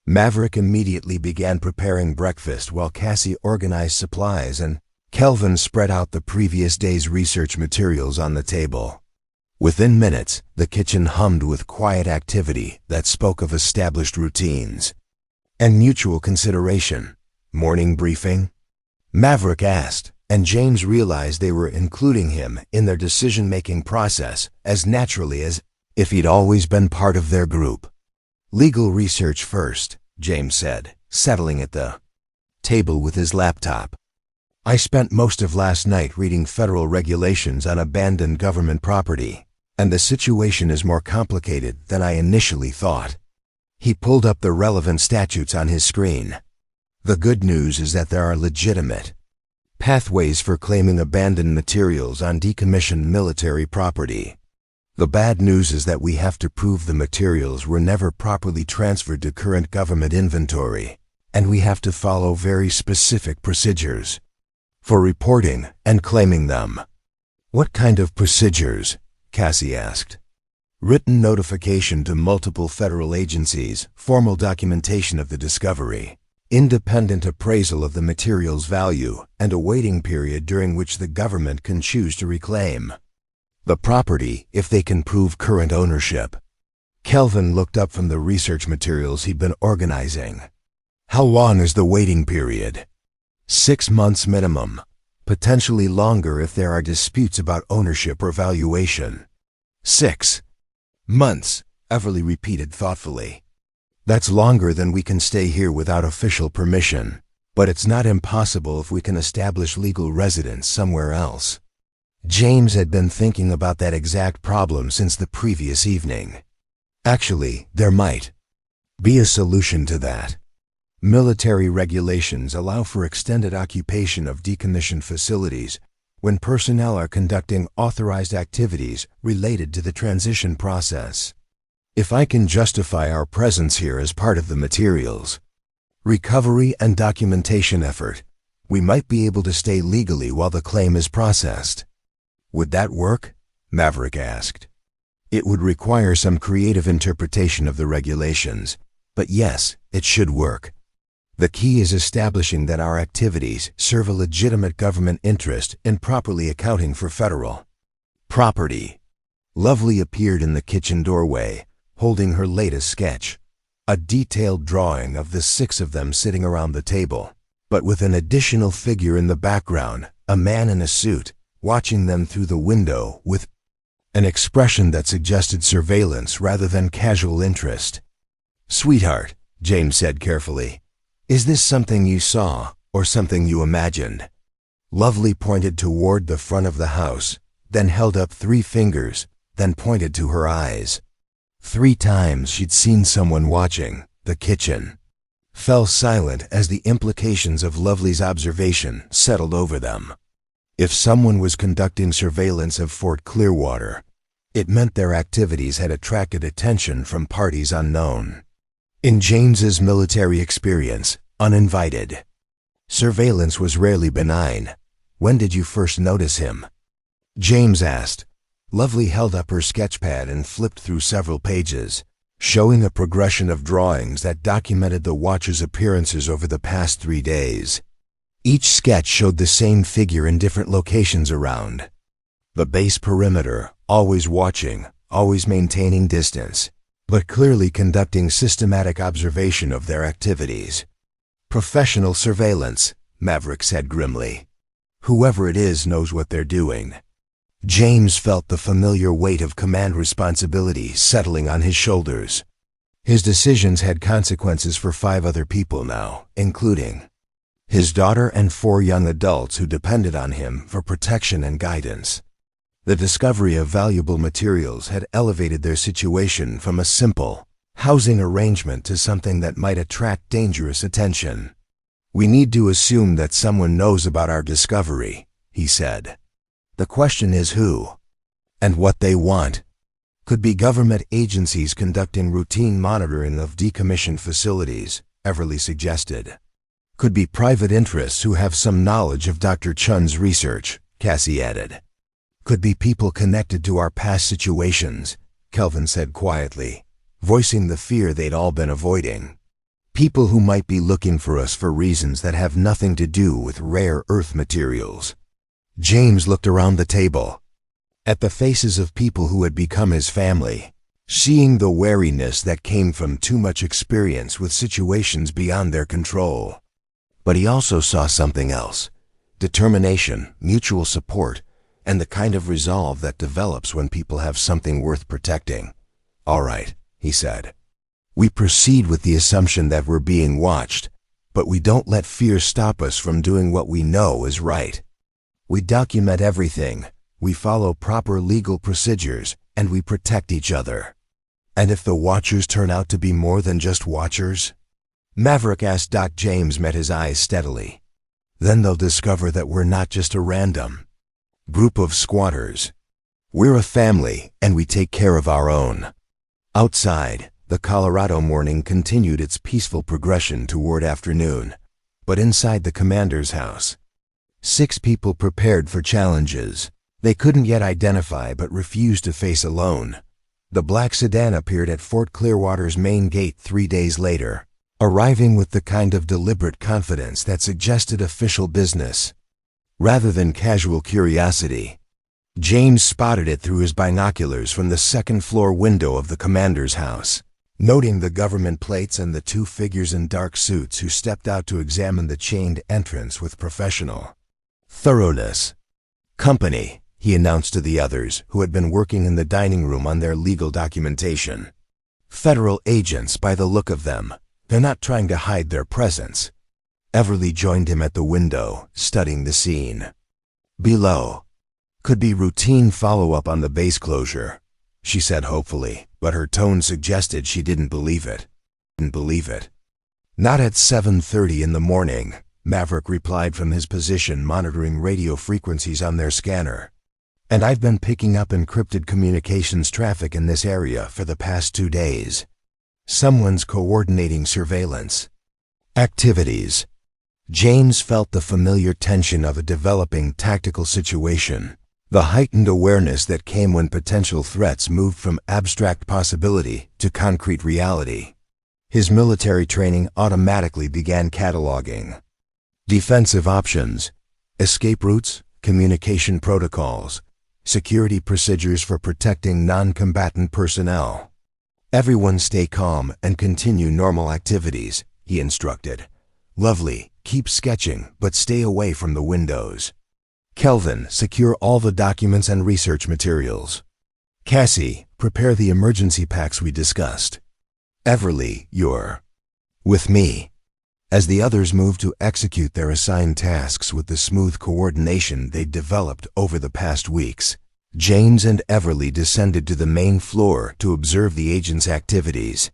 Maverick immediately began preparing breakfast while Cassie organized supplies and Kelvin spread out the previous day's research materials on the table. Within minutes, the kitchen hummed with quiet activity that spoke of established routines and mutual consideration. "Morning briefing?" Maverick asked, and James realized they were including him in their decision-making process as naturally as if he'd always been part of their group. "Legal research first," James said, settling at the table with his laptop. "I spent most of last night reading federal regulations on abandoned government property, and the situation is more complicated than I initially thought." He pulled up the relevant statutes on his screen. "The good news is that there are legitimate pathways for claiming abandoned materials on decommissioned military property. The bad news is that we have to prove the materials were never properly transferred to current government inventory, and we have to follow very specific procedures for reporting and claiming them." "What kind of procedures?" Cassie asked. "Written notification to multiple federal agencies, formal documentation of the discovery, independent appraisal of the material's value, and a waiting period during which the government can choose to reclaim the property if they can prove current ownership." Kelvin looked up from the research materials he'd been organizing. How long is the waiting period? 6 months minimum, potentially longer if there are disputes about ownership or valuation. 6 months, Everly repeated thoughtfully. That's longer than we can stay here without official permission, but it's not impossible if we can establish legal residence somewhere else. James had been thinking about that exact problem since the previous evening. Actually, there might be a solution to that. Military regulations allow for extended occupation of decommissioned facilities when personnel are conducting authorized activities related to the transition process. If I can justify our presence here as part of the materials, recovery and documentation effort, we might be able to stay legally while the claim is processed. Would that work? Maverick asked. It would require some creative interpretation of the regulations, but yes, it should work. The key is establishing that our activities serve a legitimate government interest in properly accounting for federal property. Lovely appeared in the kitchen doorway, holding her latest sketch, a detailed drawing of the 6 of them sitting around the table, but with an additional figure in the background, a man in a suit, watching them through the window with an expression that suggested surveillance rather than casual interest. "Sweetheart," James said carefully, "is this something you saw or something you imagined?" Lovely pointed toward the front of the house, then held up 3 fingers, then pointed to her eyes. 3 times she'd seen someone watching. The kitchen fell silent as the implications of Lovely's observation settled over them. If someone was conducting surveillance of Fort Clearwater, it meant their activities had attracted attention from parties unknown. In James's military experience, uninvited surveillance was rarely benign. "When did you first notice him?" James asked. Lovely held up her sketchpad and flipped through several pages, showing a progression of drawings that documented the watcher's appearances over the past 3 days. Each sketch showed the same figure in different locations around the base perimeter, always watching, always maintaining distance, but clearly conducting systematic observation of their activities. "Professional surveillance," Maverick said grimly. "Whoever it is knows what they're doing." James felt the familiar weight of command responsibility settling on his shoulders. His decisions had consequences for 5 other people now, including his daughter and 4 young adults who depended on him for protection and guidance. The discovery of valuable materials had elevated their situation from a simple housing arrangement to something that might attract dangerous attention. "We need to assume that someone knows about our discovery," he said. "The question is who and what they want. Could be government agencies conducting routine monitoring of decommissioned facilities," Everly suggested. "Could be private interests who have some knowledge of Dr. Chun's research," Cassie added. "Could be people connected to our past situations," Kelvin said quietly, voicing the fear they'd all been avoiding. "People who might be looking for us for reasons that have nothing to do with rare earth materials." James looked around the table, at the faces of people who had become his family, seeing the wariness that came from too much experience with situations beyond their control. But he also saw something else: determination, mutual support, and the kind of resolve that develops when people have something worth protecting. "All right," he said. "We proceed with the assumption that we're being watched, but we don't let fear stop us from doing what we know is right. We document everything, we follow proper legal procedures, and we protect each other." "And if the watchers turn out to be more than just watchers?" Maverick asked. Doc James met his eyes steadily. "Then they'll discover that we're not just a random group of squatters. We're a family, and we take care of our own." Outside, the Colorado morning continued its peaceful progression toward afternoon, but inside the commander's house, 6 people prepared for challenges they couldn't yet identify but refused to face alone. The black sedan appeared at Fort Clearwater's main gate 3 days later, arriving with the kind of deliberate confidence that suggested official business rather than casual curiosity. James spotted it through his binoculars from the second-floor window of the commander's house, noting the government plates and the two figures in dark suits who stepped out to examine the chained entrance with professional thoroughness. "Company," he announced to the others who had been working in the dining room on their legal documentation. "Federal agents by the look of them. They're not trying to hide their presence." Everly joined him at the window, studying the scene. "Below could be routine follow-up on the base closure," she said hopefully, but her tone suggested she didn't believe it. "Not at 7:30 in the morning," Maverick replied from his position monitoring radio frequencies on their scanner. "And I've been picking up encrypted communications traffic in this area for the past 2 days. Someone's coordinating surveillance activities." James felt the familiar tension of a developing tactical situation, the heightened awareness that came when potential threats moved from abstract possibility to concrete reality. His military training automatically began cataloging defensive options, escape routes, communication protocols, security procedures for protecting non-combatant personnel. "Everyone stay calm and continue normal activities," he instructed. "Lovely, keep sketching, but stay away from the windows. Kelvin, secure all the documents and research materials. Cassie, prepare the emergency packs we discussed. Everly, you're with me." As the others moved to execute their assigned tasks with the smooth coordination they'd developed over the past weeks, James and Everly descended to the main floor to observe the agents' activities.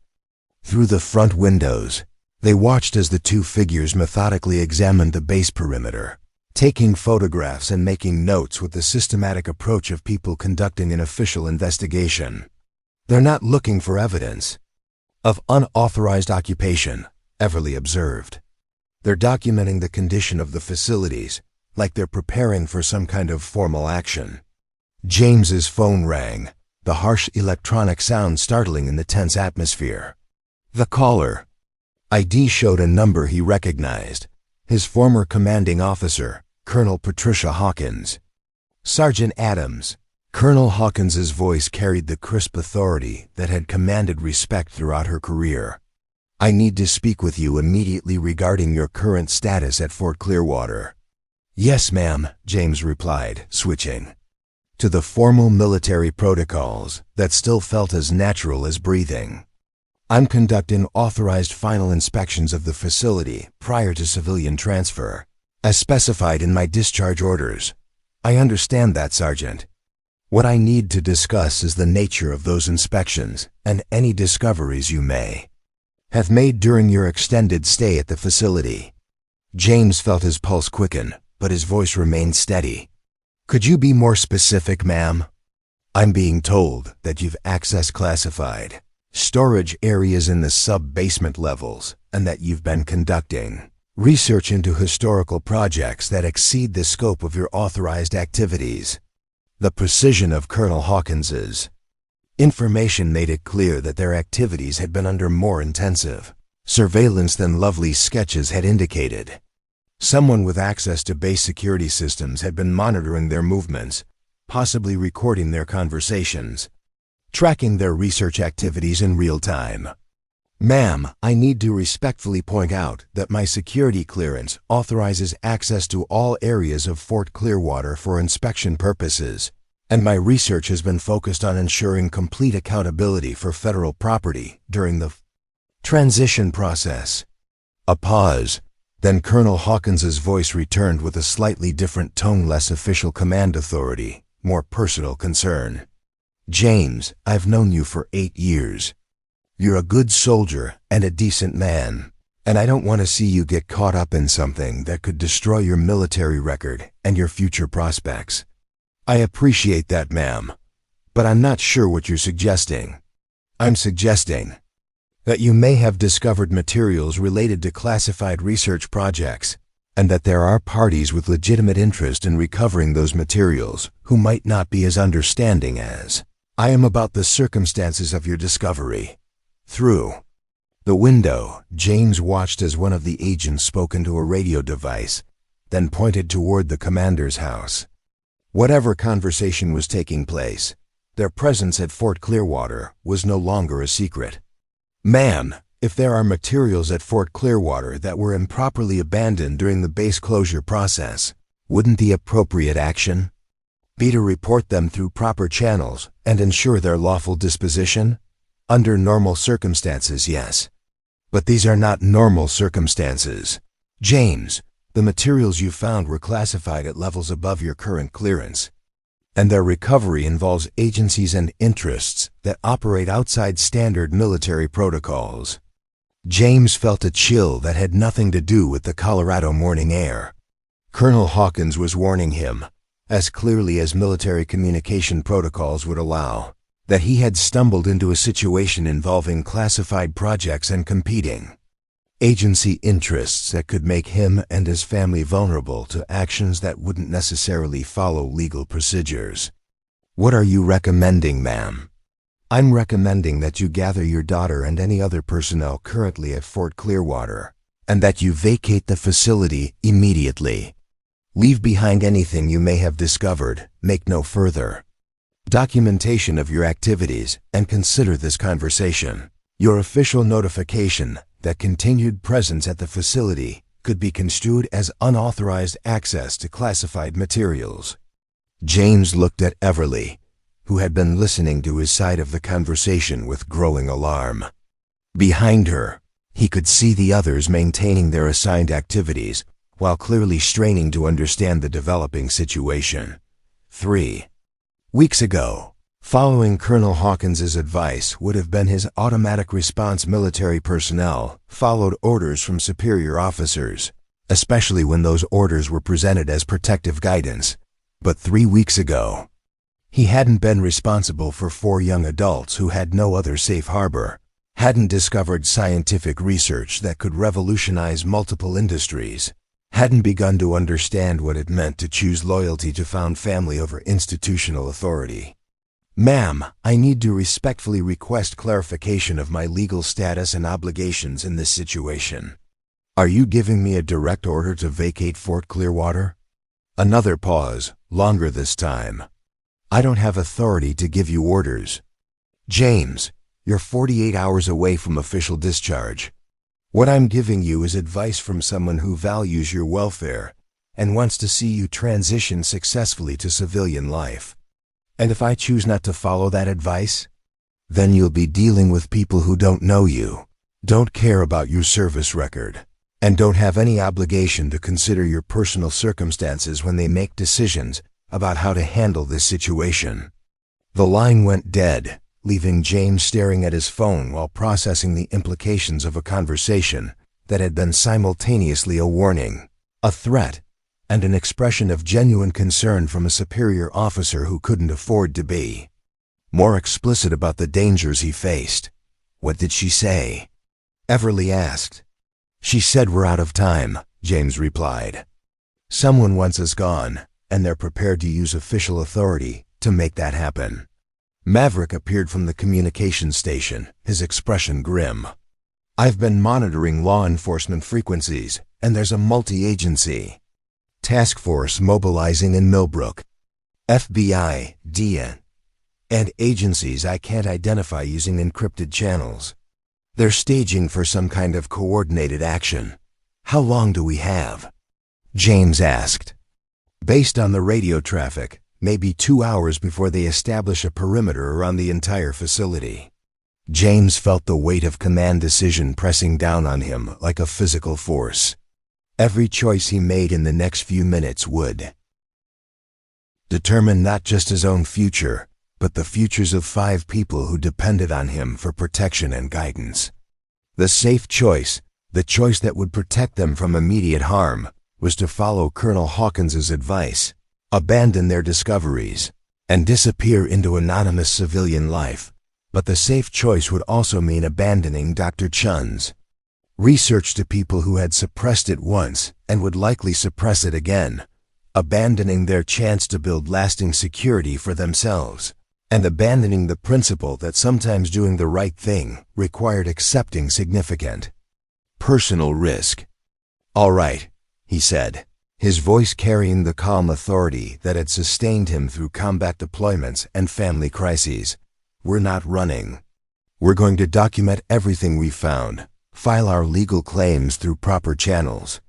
Through the front windows, they watched as the two figures methodically examined the base perimeter, taking photographs and making notes with the systematic approach of people conducting an official investigation. "They're not looking for evidence of unauthorized occupation," Everly observed. "They're documenting the condition of the facilities, like they're preparing for some kind of formal action." James's phone rang, the harsh electronic sound startling in the tense atmosphere. The caller ID showed a number he recognized, his former commanding officer, Colonel Patricia Hawkins. "Sergeant Adams." Colonel Hawkins's voice carried the crisp authority that had commanded respect throughout her career. "I need to speak with you immediately regarding your current status at Fort Clearwater." "Yes, ma'am," James replied, switching to the formal military protocols that still felt as natural as breathing. "I'm conducting authorized final inspections of the facility prior to civilian transfer, as specified in my discharge orders." "I understand that, Sergeant. What I need to discuss is the nature of those inspections and any discoveries you may have made during your extended stay at the facility." James felt his pulse quicken, but his voice remained steady. "Could you be more specific, ma'am?" "I'm being told that you've accessed classified storage areas in the sub-basement levels and that you've been conducting research into historical projects that exceed the scope of your authorized activities." The precision of Colonel Hawkins's information made it clear that their activities had been under more intensive surveillance than Lovely's sketches had indicated. Someone with access to base security systems had been monitoring their movements, possibly recording their conversations, tracking their research activities in real time. "Ma'am, I need to respectfully point out that my security clearance authorizes access to all areas of Fort Clearwater for inspection purposes, and my research has been focused on ensuring complete accountability for federal property during the transition process." A pause. Then Colonel Hawkins's voice returned with a slightly different tone, less official command authority, more personal concern. "James, I've known you for 8 years. You're a good soldier and a decent man, and I don't want to see you get caught up in something that could destroy your military record and your future prospects." "I appreciate that, ma'am, but I'm not sure what you're suggesting." "I'm suggesting that you may have discovered materials related to classified research projects, and that there are parties with legitimate interest in recovering those materials who might not be as understanding as I am about the circumstances of your discovery." Through the window, James watched as one of the agents spoke into a radio device, then pointed toward the commander's house. Whatever conversation was taking place, their presence at Fort Clearwater was no longer a secret. "Ma'am, if there are materials at Fort Clearwater that were improperly abandoned during the base closure process, wouldn't the appropriate action be to report them through proper channels and ensure their lawful disposition? Under normal circumstances, yes. But these are not normal circumstances. James, the materials you found were classified at levels above your current clearance, and their recovery involves agencies and interests that operate outside standard military protocols." James felt a chill that had nothing to do with the Colorado morning air. Colonel Hawkins was warning him, as clearly as military communication protocols would allow, that he had stumbled into a situation involving classified projects and competing agency interests that could make him and his family vulnerable to actions that wouldn't necessarily follow legal procedures. "What are you recommending, ma'am?" "I'm recommending that you gather your daughter and any other personnel currently at Fort Clearwater, and that you vacate the facility immediately. Leave behind anything you may have discovered. Make no further documentation of your activities, and consider this conversation your official notification that continued presence at the facility could be construed as unauthorized access to classified materials." James looked at Everly, who had been listening to his side of the conversation with growing alarm. Behind her, he could see the others maintaining their assigned activities while clearly straining to understand the developing situation. 3 weeks ago, following Colonel Hawkins's advice would have been his automatic response. Military personnel followed orders from superior officers, especially when those orders were presented as protective guidance. But 3 weeks ago, he hadn't been responsible for 4 young adults who had no other safe harbor, hadn't discovered scientific research that could revolutionize multiple industries, hadn't begun to understand what it meant to choose loyalty to found family over institutional authority. "Ma'am, I need to respectfully request clarification of my legal status and obligations in this situation. Are you giving me a direct order to vacate Fort Clearwater?" Another pause, longer this time. "I don't have authority to give you orders. James, you're 48 hours away from official discharge. What I'm giving you is advice from someone who values your welfare and wants to see you transition successfully to civilian life. And if I choose not to follow that advice, then you'll be dealing with people who don't know you, don't care about your service record, and don't have any obligation to consider your personal circumstances when they make decisions about how to handle this situation." The line went dead, leaving James staring at his phone while processing the implications of a conversation that had been simultaneously a warning, a threat, and an expression of genuine concern from a superior officer who couldn't afford to be more explicit about the dangers he faced. "What did she say?" Everly asked. "She said we're out of time," James replied. "Someone wants us gone, and they're prepared to use official authority to make that happen." Maverick appeared from the communications station, his expression grim. "I've been monitoring law enforcement frequencies, and there's a multi-agency task force mobilizing in Millbrook. FBI, DIA, and agencies I can't identify using encrypted channels. They're staging for some kind of coordinated action. How long do we have?" James asked. "Based on the radio traffic, maybe 2 hours before they establish a perimeter around the entire facility." James felt the weight of command decision pressing down on him like a physical force. Every choice he made in the next few minutes would determine not just his own future, but the futures of 5 people who depended on him for protection and guidance. The safe choice, the choice that would protect them from immediate harm, was to follow Colonel Hawkins's advice, abandon their discoveries, and disappear into anonymous civilian life. But the safe choice would also mean abandoning Dr. Chun's research to people who had suppressed it once and would likely suppress it again, abandoning their chance to build lasting security for themselves, and abandoning the principle that sometimes doing the right thing required accepting significant personal risk. "All right," he said. his voice carrying the calm authority that had sustained him through combat deployments and family crises. "We're not running. We're going to document everything we found, file our legal claims through proper channels,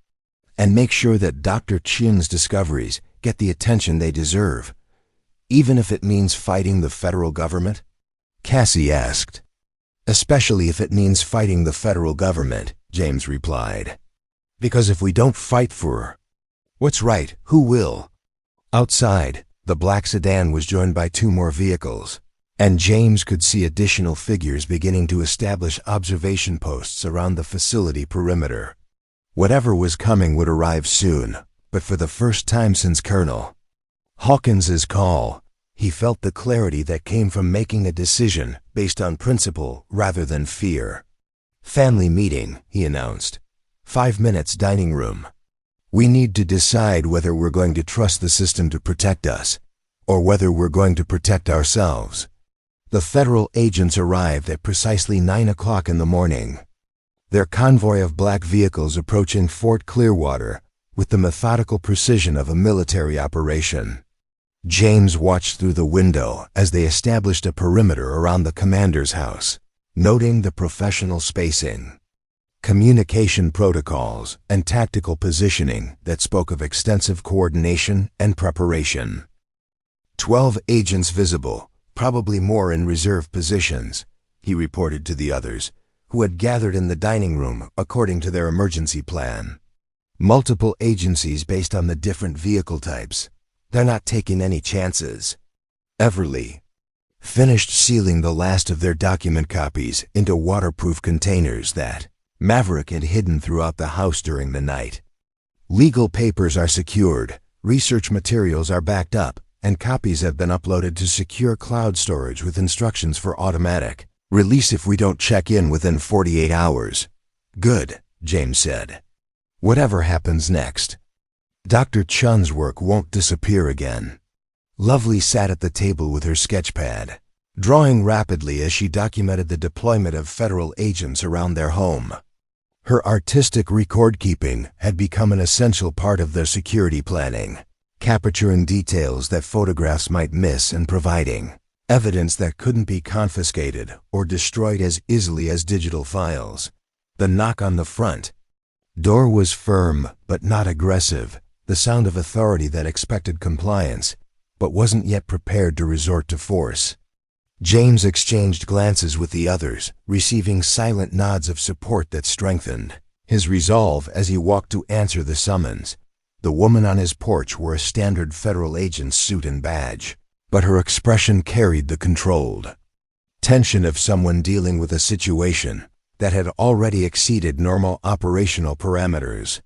and make sure that Dr. Chien's discoveries get the attention they deserve, even if it means fighting the federal government?" Cassie asked. "Especially if it means fighting the federal government," James replied. "Because if we don't fight for what's right, who will?" Outside, the black sedan was joined by 2 more vehicles, and James could see additional figures beginning to establish observation posts around the facility perimeter. Whatever was coming would arrive soon, but for the first time since Colonel Hawkins's call, he felt the clarity that came from making a decision based on principle rather than fear. "Family meeting," he announced. 5 minutes dining room. "We need to decide whether we're going to trust the system to protect us, or whether we're going to protect ourselves." The federal agents arrived at precisely 9 o'clock in the morning, their convoy of black vehicles approaching Fort Clearwater with the methodical precision of a military operation. James watched through the window as they established a perimeter around the commander's house, noting the professional spacing, communication protocols, and tactical positioning that spoke of extensive coordination and preparation. 12 agents visible, probably more in reserve positions, he reported to the others, who had gathered in the dining room according to their emergency plan. "Multiple agencies based on the different vehicle types. They're not taking any chances." Everly finished sealing the last of their document copies into waterproof containers that Maverick had hidden throughout the house during the night. "Legal papers are secured, research materials are backed up, and copies have been uploaded to secure cloud storage with instructions for automatic release if we don't check in within 48 hours. "Good," James said. "Whatever happens next, Dr. Chun's work won't disappear again." Lovely sat at the table with her sketchpad, drawing rapidly as she documented the deployment of federal agents around their home. Her artistic record-keeping had become an essential part of their security planning, capturing details that photographs might miss and providing evidence that couldn't be confiscated or destroyed as easily as digital files. The knock on the front door was firm but not aggressive, the sound of authority that expected compliance but wasn't yet prepared to resort to force. James exchanged glances with the others, receiving silent nods of support that strengthened his resolve as he walked to answer the summons. The woman on his porch wore a standard federal agent's suit and badge, but her expression carried the controlled tension of someone dealing with a situation that had already exceeded normal operational parameters.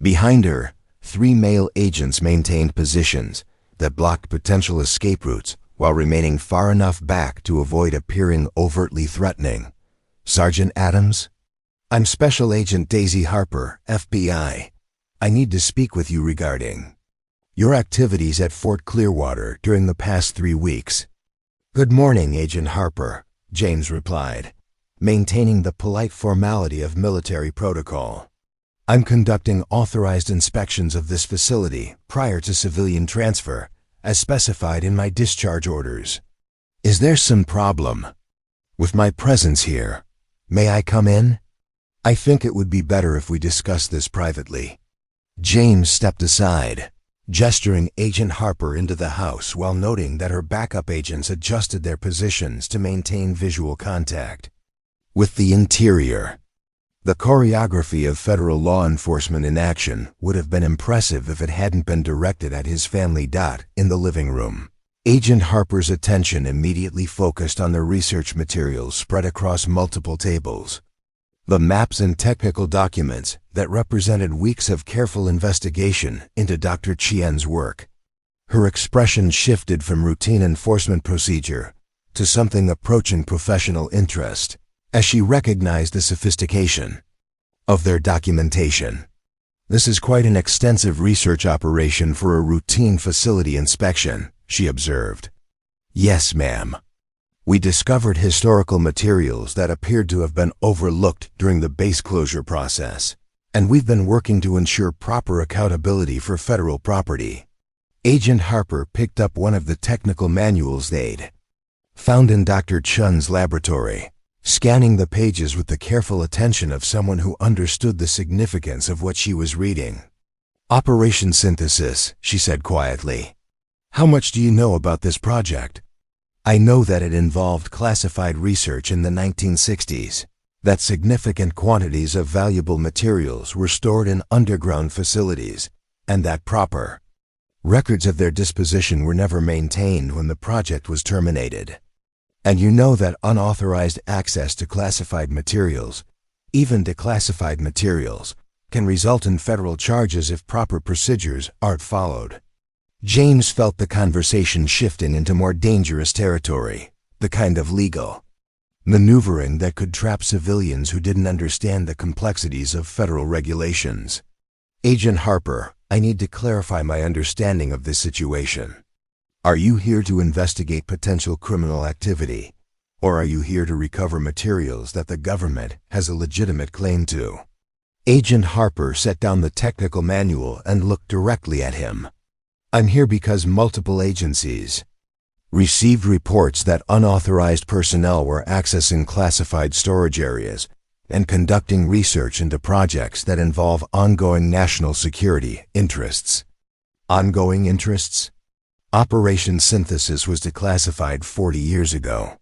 Behind her, 3 male agents maintained positions that blocked potential escape routes while remaining far enough back to avoid appearing overtly threatening. "Sergeant Adams? I'm Special Agent Daisy Harper, FBI. I need to speak with you regarding your activities at Fort Clearwater during the past 3 weeks." "Good morning, Agent Harper," James replied, maintaining the polite formality of military protocol. "I'm conducting authorized inspections of this facility prior to civilian transfer, as specified in my discharge orders. Is there some problem with my presence here? May I come in? I think it would be better if we discuss this privately." James stepped aside, gesturing Agent Harper into the house while noting that her backup agents adjusted their positions to maintain visual contact with the interior. The choreography of federal law enforcement in action would have been impressive if it hadn't been directed at his family. In the living room, Agent Harper's attention immediately focused on the research materials spread across multiple tables. The maps and technical documents that represented weeks of careful investigation into Dr. Chien's work. Her expression shifted from routine enforcement procedure to something approaching professional interest as she recognized the sophistication of their documentation. "This is quite an extensive research operation for a routine facility inspection," she observed. "Yes, ma'am. We discovered historical materials that appeared to have been overlooked during the base closure process. And we've been working to ensure proper accountability for federal property. Agent Harper picked up one of the technical manuals they'd found in Dr. Chun's laboratory, scanning the pages with the careful attention of someone who understood the significance of what she was reading. "Operation Synthesis," she said quietly. "How much do you know about this project?" "I know that it involved classified research in the 1960s, that significant quantities of valuable materials were stored in underground facilities, and that proper records of their disposition were never maintained when the project was terminated. And you know that unauthorized access to classified materials, even declassified materials, can result in federal charges if proper procedures aren't followed." James felt the conversation shifting into more dangerous territory, the kind of legal maneuvering that could trap civilians who didn't understand the complexities of federal regulations. "Agent Harper, I need to clarify my understanding of this situation. Are you here to investigate potential criminal activity, or are you here to recover materials that the government has a legitimate claim to?" Agent Harper set down the technical manual and looked directly at him. "I'm here because multiple agencies received reports that unauthorized personnel were accessing classified storage areas and conducting research into projects that involve ongoing national security interests." Ongoing interests? Operation Synthesis was declassified 40 years ago.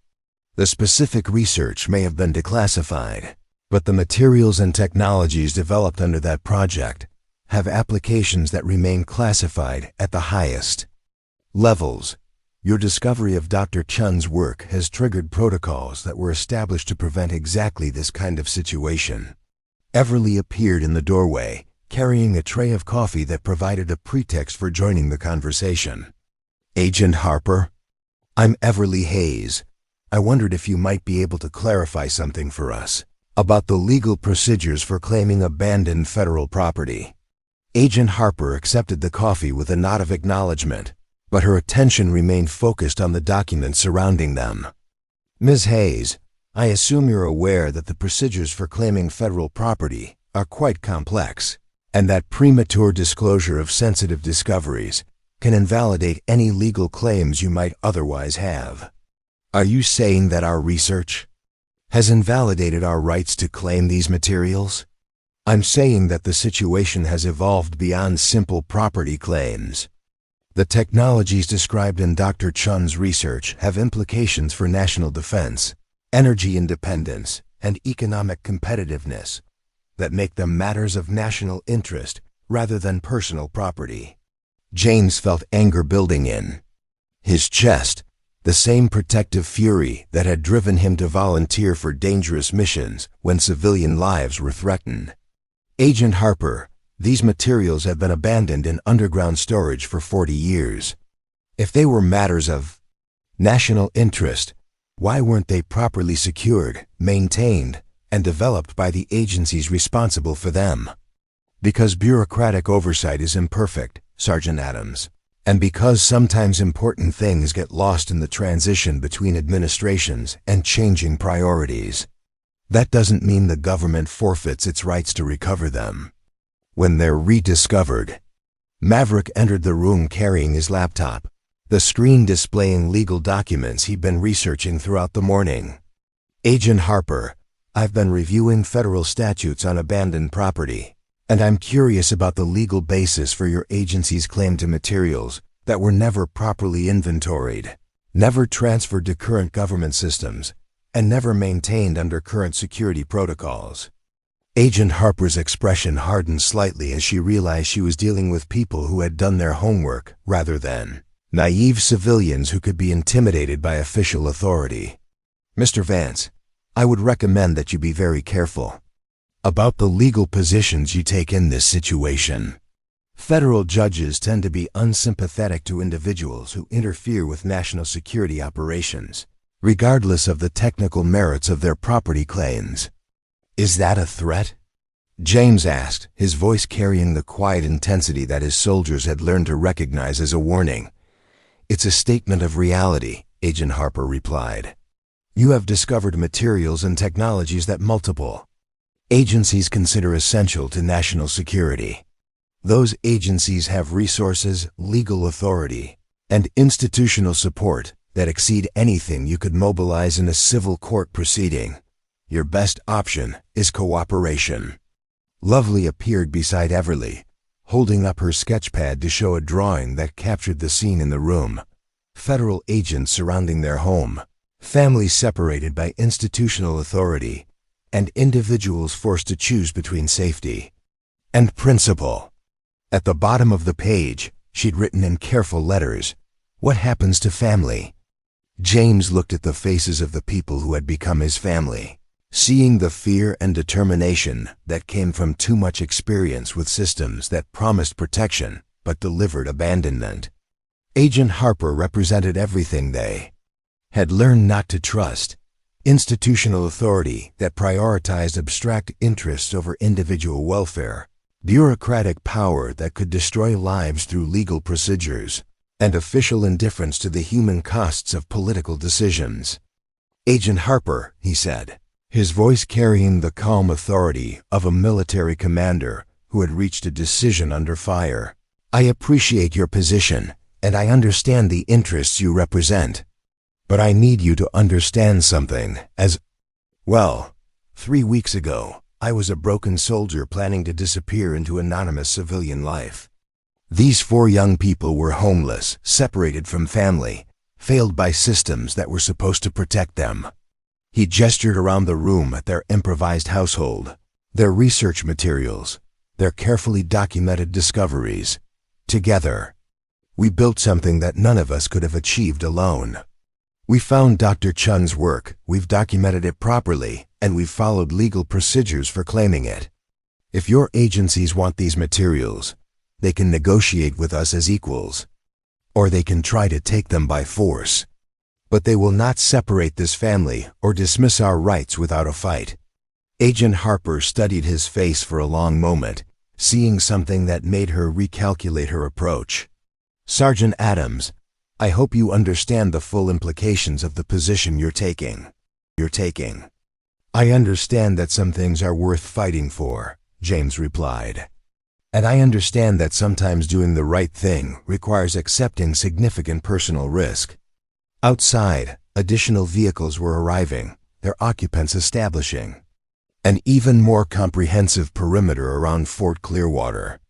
The specific research may have been declassified, but the materials and technologies developed under that project have applications that remain classified at the highest levels. Your discovery of Dr. Chun's work has triggered protocols that were established to prevent exactly this kind of situation. Everly appeared in the doorway, carrying a tray of coffee that provided a pretext for joining the conversation. "Agent Harper, I'm Everly Hayes. I wondered if you might be able to clarify something for us about the legal procedures for claiming abandoned federal property." Agent Harper accepted the coffee with a nod of acknowledgement, but her attention remained focused on the documents surrounding them. "Ms. Hayes, I assume you're aware that the procedures for claiming federal property are quite complex, and that premature disclosure of sensitive discoveries can invalidate any legal claims you might otherwise have. Are you saying that our research has invalidated our rights to claim these materials?" "I'm saying that the situation has evolved beyond simple property claims. The technologies described in Dr. Chun's research have implications for national defense, energy independence, and economic competitiveness that make them matters of national interest rather than personal property." James felt anger building in his chest, the same protective fury that had driven him to volunteer for dangerous missions when civilian lives were threatened. "Agent Harper, these materials have been abandoned in underground storage for 40 years. If they were matters of national interest, why weren't they properly secured, maintained, and developed by the agencies responsible for them?" "Because bureaucratic oversight is imperfect, Sergeant Adams, and because sometimes important things get lost in the transition between administrations and changing priorities. That doesn't mean the government forfeits its rights to recover them when they're rediscovered." Maverick entered the room carrying his laptop, the screen displaying legal documents he'd been researching throughout the morning. "Agent Harper, I've been reviewing federal statutes on abandoned property, and I'm curious about the legal basis for your agency's claim to materials that were never properly inventoried, never transferred to current government systems, and never maintained under current security protocols." Agent Harper's expression hardened slightly as she realized she was dealing with people who had done their homework rather than naive civilians who could be intimidated by official authority. "Mr. Vance, I would recommend that you be very careful about the legal positions you take in this situation. Federal judges tend to be unsympathetic to individuals who interfere with national security operations, regardless of the technical merits of their property claims." "Is that a threat?" James asked, his voice carrying the quiet intensity that his soldiers had learned to recognize as a warning. "It's a statement of reality," Agent Harper replied. "You have discovered materials and technologies that multiple agencies consider essential to national security. Those agencies have resources, legal authority, and institutional support that exceed anything you could mobilize in a civil court proceeding. Your best option is cooperation. Lovely appeared beside Everly, holding up her sketchpad to show a drawing that captured the scene in the room. Federal agents surrounding their home, families separated by institutional authority, and individuals forced to choose between safety and principle. At the bottom of the page, she'd written in careful letters, "What happens to family?" James looked at the faces of the people who had become his family, seeing the fear and determination that came from too much experience with systems that promised protection but delivered abandonment. Agent Harper represented everything they had learned not to trust: institutional authority that prioritized abstract interests over individual welfare, bureaucratic power that could destroy lives through legal procedures, and official indifference to the human costs of political decisions. "Agent Harper," he said, his voice carrying the calm authority of a military commander who had reached a decision under fire, "I appreciate your position, and I understand the interests you represent. But I need you to understand something, as well. 3 weeks ago, I was a broken soldier planning to disappear into anonymous civilian life. These 4 young people were homeless, separated from family, failed by systems that were supposed to protect them." He gestured around the room at their improvised household, their research materials, their carefully documented discoveries. "Together, we built something that none of us could have achieved alone. We found Dr. Chun's work, we've documented it properly, and we've followed legal procedures for claiming it. If your agencies want these materials, they can negotiate with us as equals, or they can try to take them by force. But they will not separate this family or dismiss our rights without a fight." Agent Harper studied his face for a long moment, seeing something that made her recalculate her approach. "Sergeant Adams, I hope you understand the full implications of the position you're taking. "I understand that some things are worth fighting for," James replied. "And I understand that sometimes doing the right thing requires accepting significant personal risk." Outside, additional vehicles were arriving, their occupants establishing an even more comprehensive perimeter around Fort Clearwater.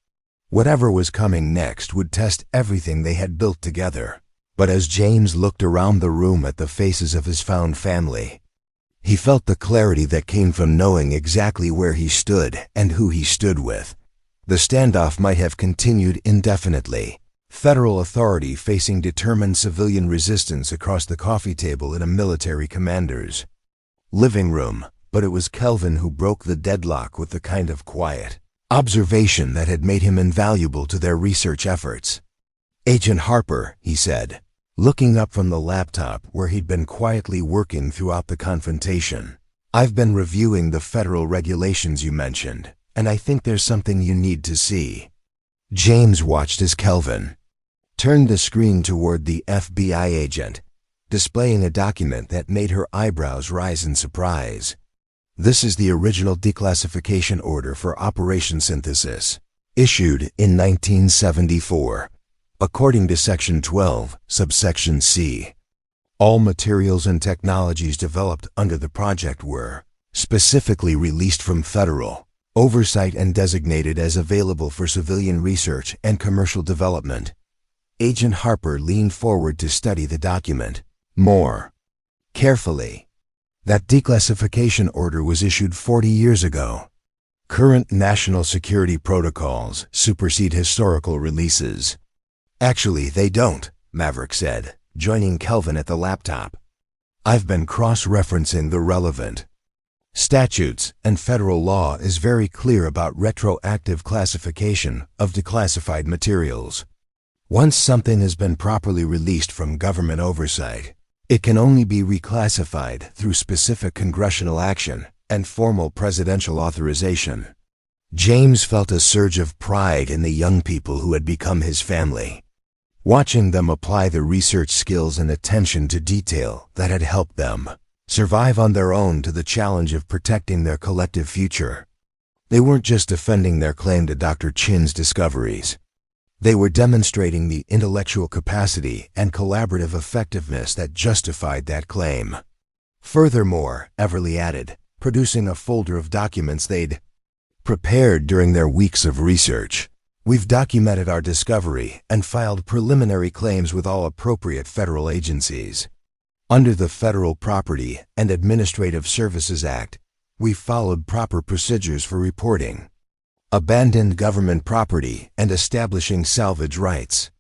Whatever was coming next would test everything they had built together. But as James looked around the room at the faces of his found family, he felt the clarity that came from knowing exactly where he stood and who he stood with. The standoff might have continued indefinitely, federal authority facing determined civilian resistance across the coffee table in a military commander's living room, but it was Kelvin who broke the deadlock with the kind of quiet observation that had made him invaluable to their research efforts. "Agent Harper," he said, looking up from the laptop where he'd been quietly working throughout the confrontation, "I've been reviewing the federal regulations you mentioned, and I think there's something you need to see." James watched as Kelvin turned the screen toward the FBI agent, displaying a document that made her eyebrows rise in surprise. "This is the original declassification order for Operation Synthesis, issued in 1974. According to Section 12, subsection C, all materials and technologies developed under the project were specifically released from federal oversight and designated as available for civilian research and commercial development." Agent Harper leaned forward to study the document more carefully. That declassification order was issued 40 years ago. Current national security protocols supersede historical releases. "Actually, they don't," Maverick said, joining Kelvin at the laptop. "I've been cross-referencing the relevant statutes, and federal law is very clear about retroactive classification of declassified materials. Once something has been properly released from government oversight, it can only be reclassified through specific congressional action and formal presidential authorization." James felt a surge of pride in the young people who had become his family, watching them apply the research skills and attention to detail that had helped them survive on their own to the challenge of protecting their collective future. They weren't just defending their claim to Dr. Chin's discoveries. They were demonstrating the intellectual capacity and collaborative effectiveness that justified that claim. Furthermore, Everly added, producing a folder of documents they'd prepared during their weeks of research. We've documented our discovery and filed preliminary claims with all appropriate federal agencies. Under the Federal Property and Administrative Services Act, we followed proper procedures for reporting abandoned government property and establishing salvage rights.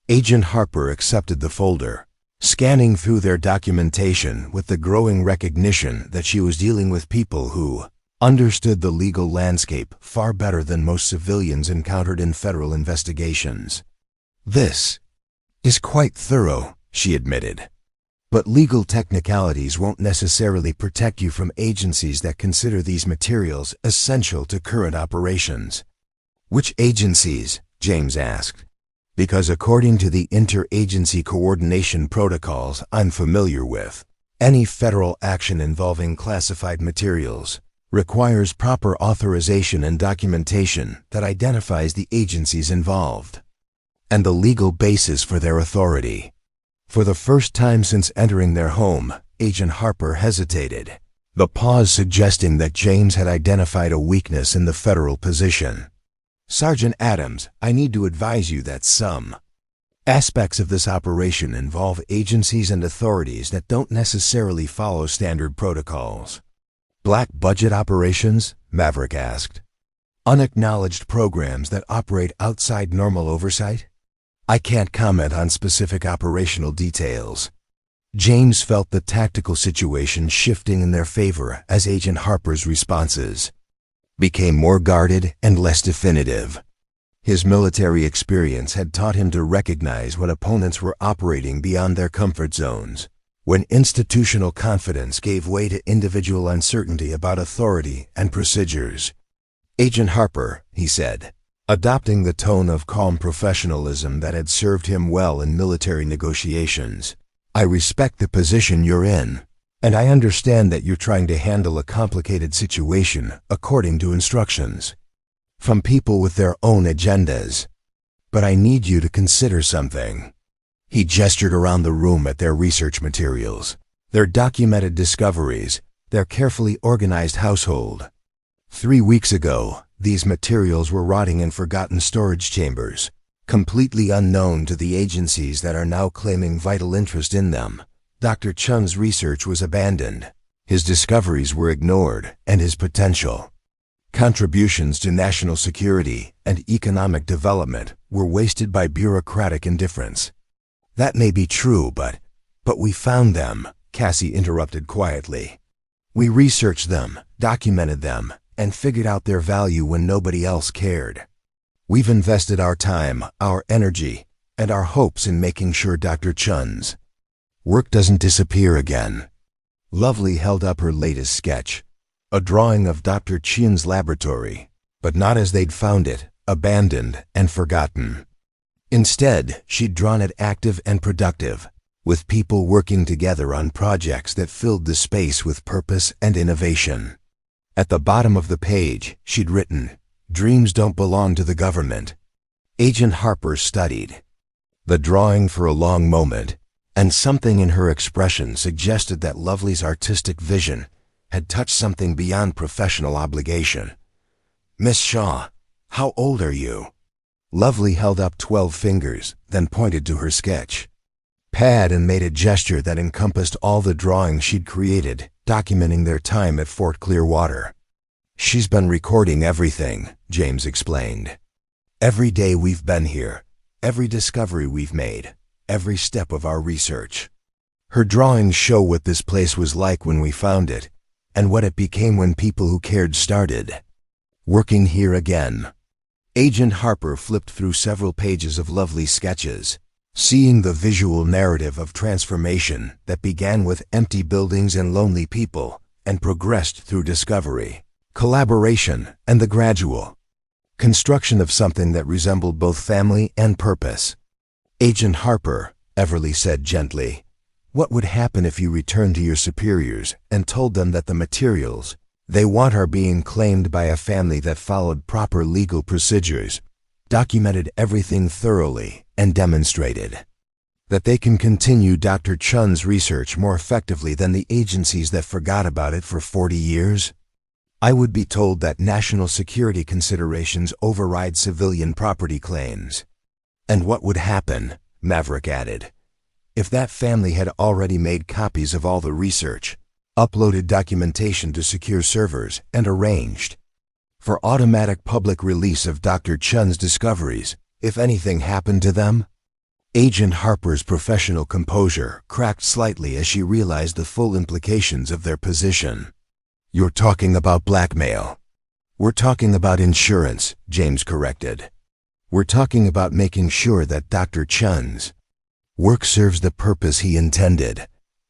Agent Harper accepted the folder, scanning through their documentation with the growing recognition that she was dealing with people who understood the legal landscape far better than most civilians encountered in federal investigations. "This is quite thorough," she admitted. "But legal technicalities won't necessarily protect you from agencies that consider these materials essential to current operations." "Which agencies?" James asked. "Because according to the interagency coordination protocols I'm familiar with, any federal action involving classified materials requires proper authorization and documentation that identifies the agencies involved and the legal basis for their authority." For the first time since entering their home, Agent Harper hesitated, the pause suggesting that James had identified a weakness in the federal position. "Sergeant Adams, I need to advise you that some aspects of this operation involve agencies and authorities that don't necessarily follow standard protocols." "Black budget operations?" Maverick asked. "Unacknowledged programs that operate outside normal oversight?" "I can't comment on specific operational details." James felt the tactical situation shifting in their favor as Agent Harper's responses became more guarded and less definitive. His military experience had taught him to recognize when opponents were operating beyond their comfort zones, when institutional confidence gave way to individual uncertainty about authority and procedures. "Agent Harper," he said, adopting the tone of calm professionalism that had served him well in military negotiations, "I respect the position you're in, and I understand that you're trying to handle a complicated situation according to instructions from people with their own agendas. But I need you to consider something." He gestured around the room at their research materials, their documented discoveries, their carefully organized household. 3 weeks ago, these materials were rotting in forgotten storage chambers, completely unknown to the agencies that are now claiming vital interest in them. Dr. Chun's research was abandoned, his discoveries were ignored, and his potential contributions to national security and economic development were wasted by bureaucratic indifference. "That may be true, but we found them," Cassie interrupted quietly. "We researched them, documented them, and figured out their value when nobody else cared. We've invested our time, our energy, and our hopes in making sure Dr. Chun's work doesn't disappear again." Lovely held up her latest sketch, a drawing of Dr. Chin's laboratory, but not as they'd found it, abandoned and forgotten. Instead, she'd drawn it active and productive, with people working together on projects that filled the space with purpose and innovation. At the bottom of the page, she'd written, "Dreams don't belong to the government." Agent Harper studied the drawing for a long moment, and something in her expression suggested that Lovely's artistic vision had touched something beyond professional obligation. "Miss Shaw, how old are you?" Lovely held up 12 fingers, then pointed to her sketch pad and made a gesture that encompassed all the drawings she'd created, documenting their time at Fort Clearwater. "She's been recording everything," James explained. "Every day we've been here, every discovery we've made, every step of our research. Her drawings show what this place was like when we found it, and what it became when people who cared started working here again." Agent Harper flipped through several pages of Lovely sketches, seeing the visual narrative of transformation that began with empty buildings and lonely people and progressed through discovery, collaboration, and the gradual construction of something that resembled both family and purpose. "Agent Harper," Everly said gently, "what would happen if you returned to your superiors and told them that the materials They want our being claimed by a family that followed proper legal procedures, documented everything thoroughly, and demonstrated that they can continue Dr. Chun's research more effectively than the agencies that forgot about it for 40 years. I would be told that national security considerations override civilian property claims. And what would happen, Maverick added, if that family had already made copies of all the research, uploaded documentation to secure servers, and arranged for automatic public release of Dr. Chun's discoveries, if anything happened to them? Agent Harper's professional composure cracked slightly as she realized the full implications of their position. You're talking about blackmail. We're talking about insurance, James corrected. We're talking about making sure that Dr. Chun's work serves the purpose he intended,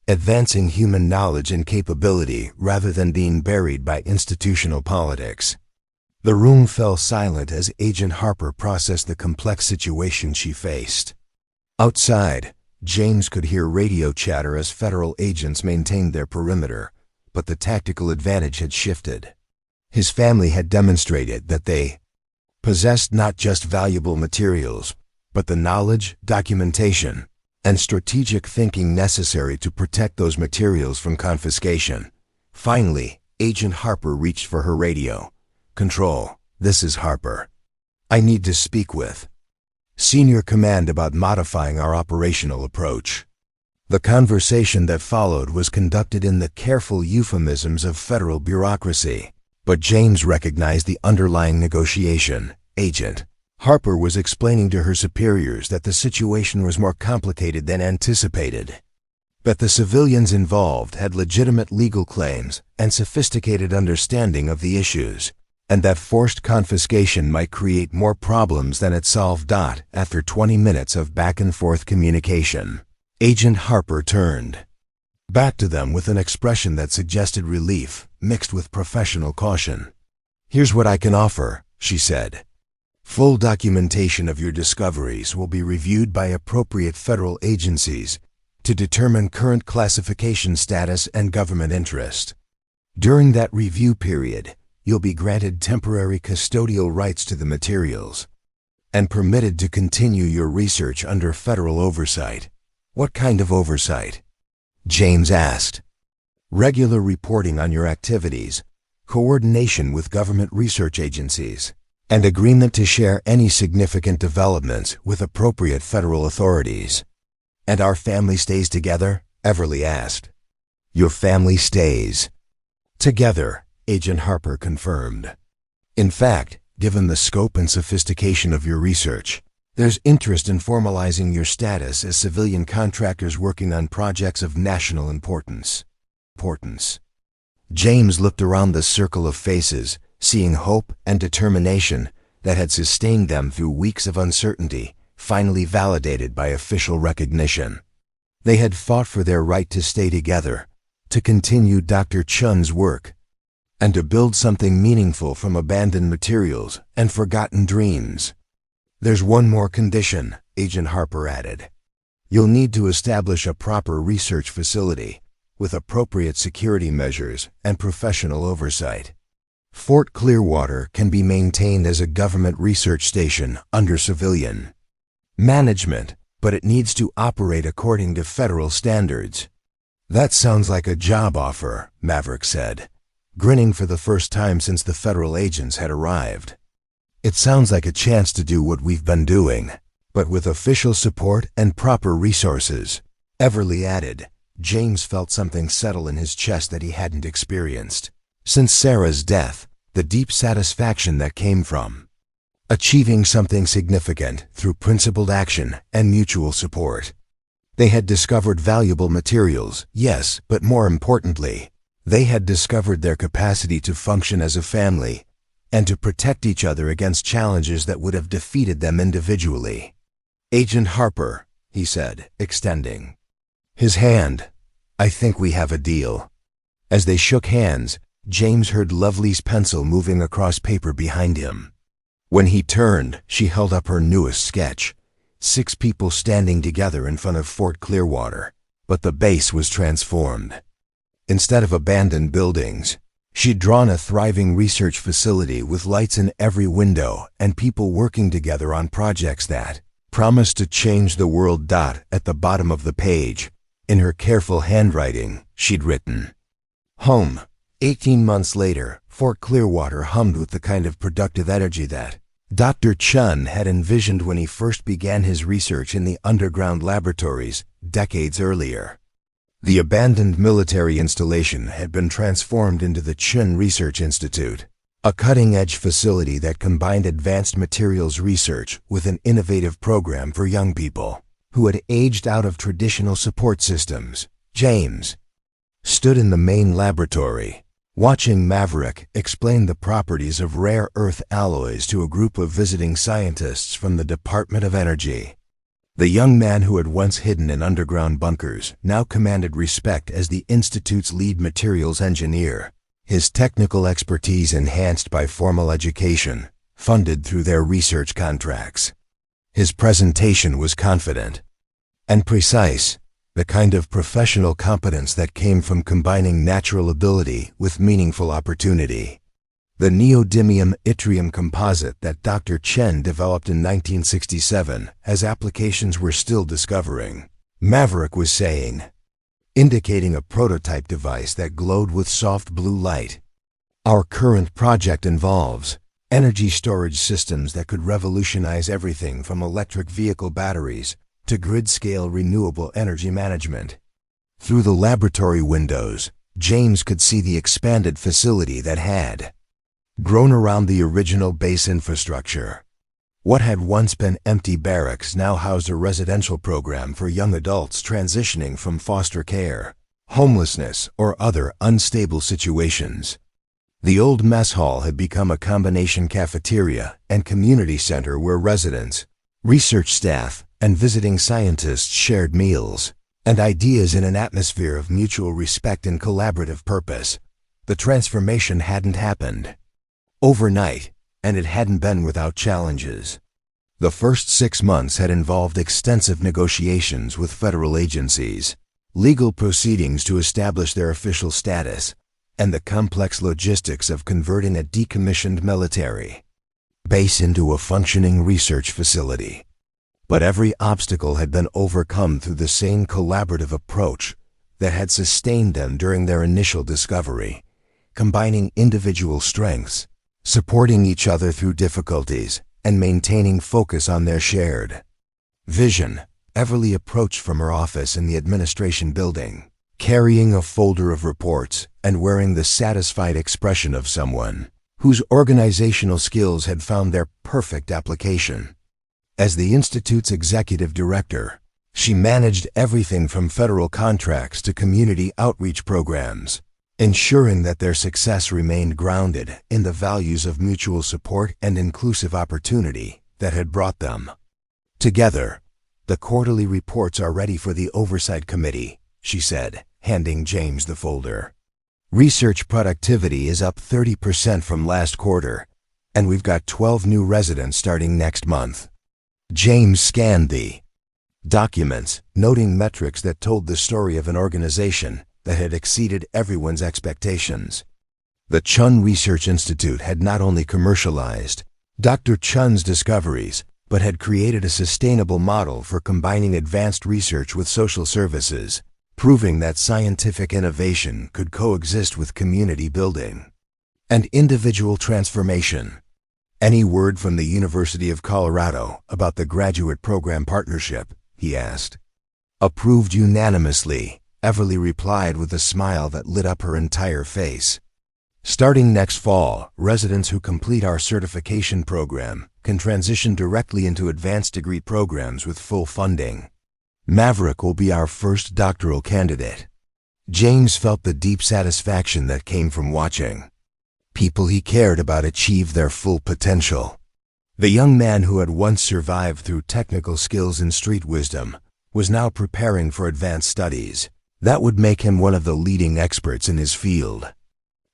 advancing human knowledge and capability rather than being buried by institutional politics. The room fell silent as Agent Harper processed the complex situation she faced. Outside, James could hear radio chatter as federal agents maintained their perimeter, but the tactical advantage had shifted. His family had demonstrated that they possessed not just valuable materials, but the knowledge, documentation, and strategic thinking necessary to protect those materials from confiscation. Finally, Agent Harper reached for her radio. Control, this is Harper. I need to speak with Senior Command about modifying our operational approach. The conversation that followed was conducted in the careful euphemisms of federal bureaucracy, but James recognized the underlying negotiation. Agent Harper was explaining to her superiors that the situation was more complicated than anticipated, that the civilians involved had legitimate legal claims and sophisticated understanding of the issues, and that forced confiscation might create more problems than it solved. After 20 minutes of back-and-forth communication, Agent Harper turned back to them with an expression that suggested relief, mixed with professional caution. Here's what I can offer, she said. Full documentation of your discoveries will be reviewed by appropriate federal agencies to determine current classification status and government interest. During that review period, you'll be granted temporary custodial rights to the materials and permitted to continue your research under federal oversight. What kind of oversight? James asked. Regular reporting on your activities, coordination with government research agencies, and agreement to share any significant developments with appropriate federal authorities. And our family stays together? Everly asked. Your family stays together, Agent Harper confirmed. In fact, given the scope and sophistication of your research, there's interest in formalizing your status as civilian contractors working on projects of national importance. James looked around the circle of faces, seeing hope and determination that had sustained them through weeks of uncertainty, finally validated by official recognition. They had fought for their right to stay together, to continue Dr. Chun's work, and to build something meaningful from abandoned materials and forgotten dreams. There's one more condition, Agent Harper added. You'll need to establish a proper research facility with appropriate security measures and professional oversight. Fort Clearwater can be maintained as a government research station under civilian management, but it needs to operate according to federal standards. That sounds like a job offer, Maverick said, grinning for the first time since the federal agents had arrived. It sounds like a chance to do what we've been doing, but with official support and proper resources, Everly added. James felt something settle in his chest that he hadn't experienced since Sarah's death, the deep satisfaction that came from achieving something significant through principled action and mutual support. They had discovered valuable materials, yes, but more importantly, they had discovered their capacity to function as a family and to protect each other against challenges that would have defeated them individually. Agent Harper, he said, extending his hand, I think we have a deal. As they shook hands, James heard Lovely's pencil moving across paper behind him. When he turned, she held up her newest sketch, 6 people standing together in front of Fort Clearwater, but the base was transformed. Instead of abandoned buildings, She'd drawn a thriving research facility with lights in every window and people working together on projects that promised to change the world. At the bottom of the page, in her careful handwriting, she'd written, "Home." 18 months later, Fort Clearwater hummed with the kind of productive energy that Dr. Chun had envisioned when he first began his research in the underground laboratories decades earlier. The abandoned military installation had been transformed into the Chun Research Institute, a cutting-edge facility that combined advanced materials research with an innovative program for young people who had aged out of traditional support systems. James stood in the main laboratory, watching Maverick explain the properties of rare earth alloys to a group of visiting scientists from the Department of Energy. The young man who had once hidden in underground bunkers now commanded respect as the Institute's lead materials engineer, his technical expertise enhanced by formal education, funded through their research contracts. His presentation was confident and precise, the kind of professional competence that came from combining natural ability with meaningful opportunity. The neodymium yttrium composite that Dr. Chen developed in 1967 as applications were still discovering, Maverick was saying, indicating a prototype device that glowed with soft blue light. Our current project involves energy storage systems that could revolutionize everything from electric vehicle batteries to grid-scale renewable energy management. Through the laboratory windows, James could see the expanded facility that had grown around the original base infrastructure. What had once been empty barracks now housed a residential program for young adults transitioning from foster care, homelessness, or other unstable situations. The old mess hall had become a combination cafeteria and community center where residents, research staff, and visiting scientists shared meals and ideas in an atmosphere of mutual respect and collaborative purpose. The transformation hadn't happened overnight, and it hadn't been without challenges. The first 6 months had involved extensive negotiations with federal agencies, legal proceedings to establish their official status, and the complex logistics of converting a decommissioned military base into a functioning research facility. But every obstacle had been overcome through the same collaborative approach that had sustained them during their initial discovery, combining individual strengths, supporting each other through difficulties, and maintaining focus on their shared vision. Everly approached from her office in the administration building, carrying a folder of reports and wearing the satisfied expression of someone whose organizational skills had found their perfect application. As the Institute's executive director, she managed everything from federal contracts to community outreach programs, ensuring that their success remained grounded in the values of mutual support and inclusive opportunity that had brought them together. "The quarterly reports are ready for the Oversight Committee," she said, handing James the folder. "Research productivity is up 30% from last quarter, and we've got 12 new residents starting next month." James scanned the documents, noting metrics that told the story of an organization that had exceeded everyone's expectations. The Chun Research Institute had not only commercialized Dr. Chun's discoveries, but had created a sustainable model for combining advanced research with social services, proving that scientific innovation could coexist with community building and individual transformation. "Any word from the University of Colorado about the graduate program partnership?" he asked. "Approved unanimously," Everly replied with a smile that lit up her entire face. "Starting next fall, residents who complete our certification program can transition directly into advanced degree programs with full funding. Maverick will be our first doctoral candidate." James felt the deep satisfaction that came from watching people he cared about achieve their full potential. The young man who had once survived through technical skills and street wisdom was now preparing for advanced studies that would make him one of the leading experts in his field.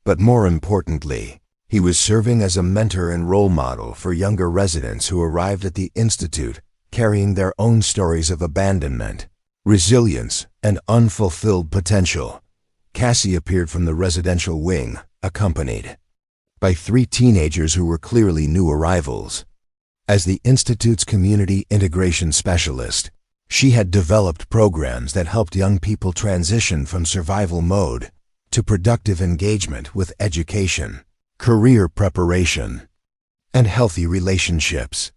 But more importantly, he was serving as a mentor and role model for younger residents who arrived at the Institute carrying their own stories of abandonment, resilience, and unfulfilled potential. Cassie appeared from the residential wing, accompanied by 3 teenagers who were clearly new arrivals. As the Institute's community integration specialist, she had developed programs that helped young people transition from survival mode to productive engagement with education, career preparation, and healthy relationships.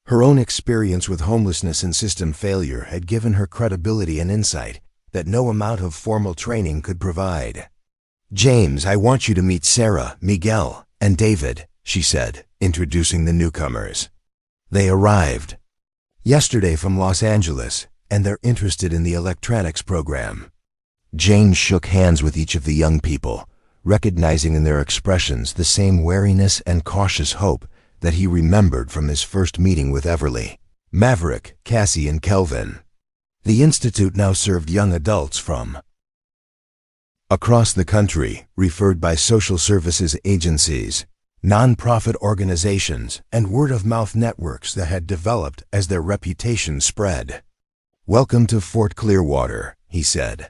Her own experience with homelessness and system failure had given her credibility and insight that no amount of formal training could provide. "James, I want you to meet Sarah, Miguel, and David," she said, introducing the newcomers. They arrived yesterday from Los Angeles, and they're interested in the electronics program. James shook hands with each of the young people, recognizing in their expressions the same wariness and cautious hope that he remembered from his first meeting with Everly, Maverick, Cassie, and Kelvin. The Institute now served young adults from across the country, referred by social services agencies, nonprofit organizations, and word-of-mouth networks that had developed as their reputation spread. "Welcome to Fort Clearwater," he said.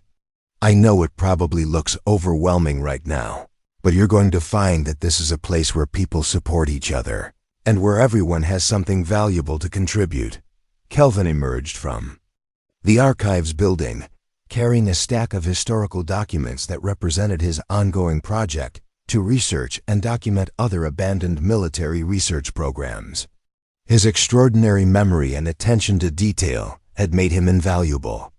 "I know it probably looks overwhelming right now, but you're going to find that this is a place where people support each other, and where everyone has something valuable to contribute." Kelvin emerged from the archives building, carrying a stack of historical documents that represented his ongoing project to research and document other abandoned military research programs. His extraordinary memory and attention to detail had made him invaluable,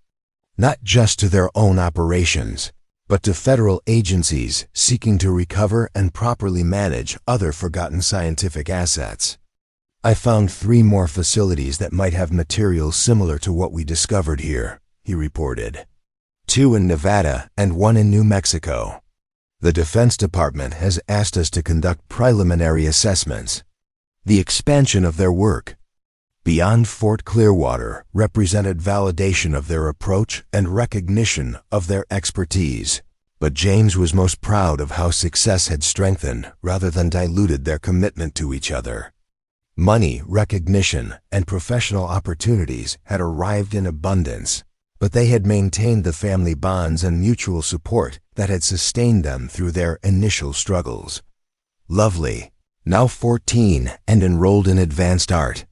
not just to their own operations, but to federal agencies seeking to recover and properly manage other forgotten scientific assets. "I found 3 more facilities that might have materials similar to what we discovered here," he reported. 2 in Nevada and 1 in New Mexico. "The Defense Department has asked us to conduct preliminary assessments." The expansion of their work beyond Fort Clearwater represented validation of their approach and recognition of their expertise. But James was most proud of how success had strengthened rather than diluted their commitment to each other. Money, recognition, and professional opportunities had arrived in abundance, but they had maintained the family bonds and mutual support that had sustained them through their initial struggles. Lovely, now 14 and enrolled in advanced art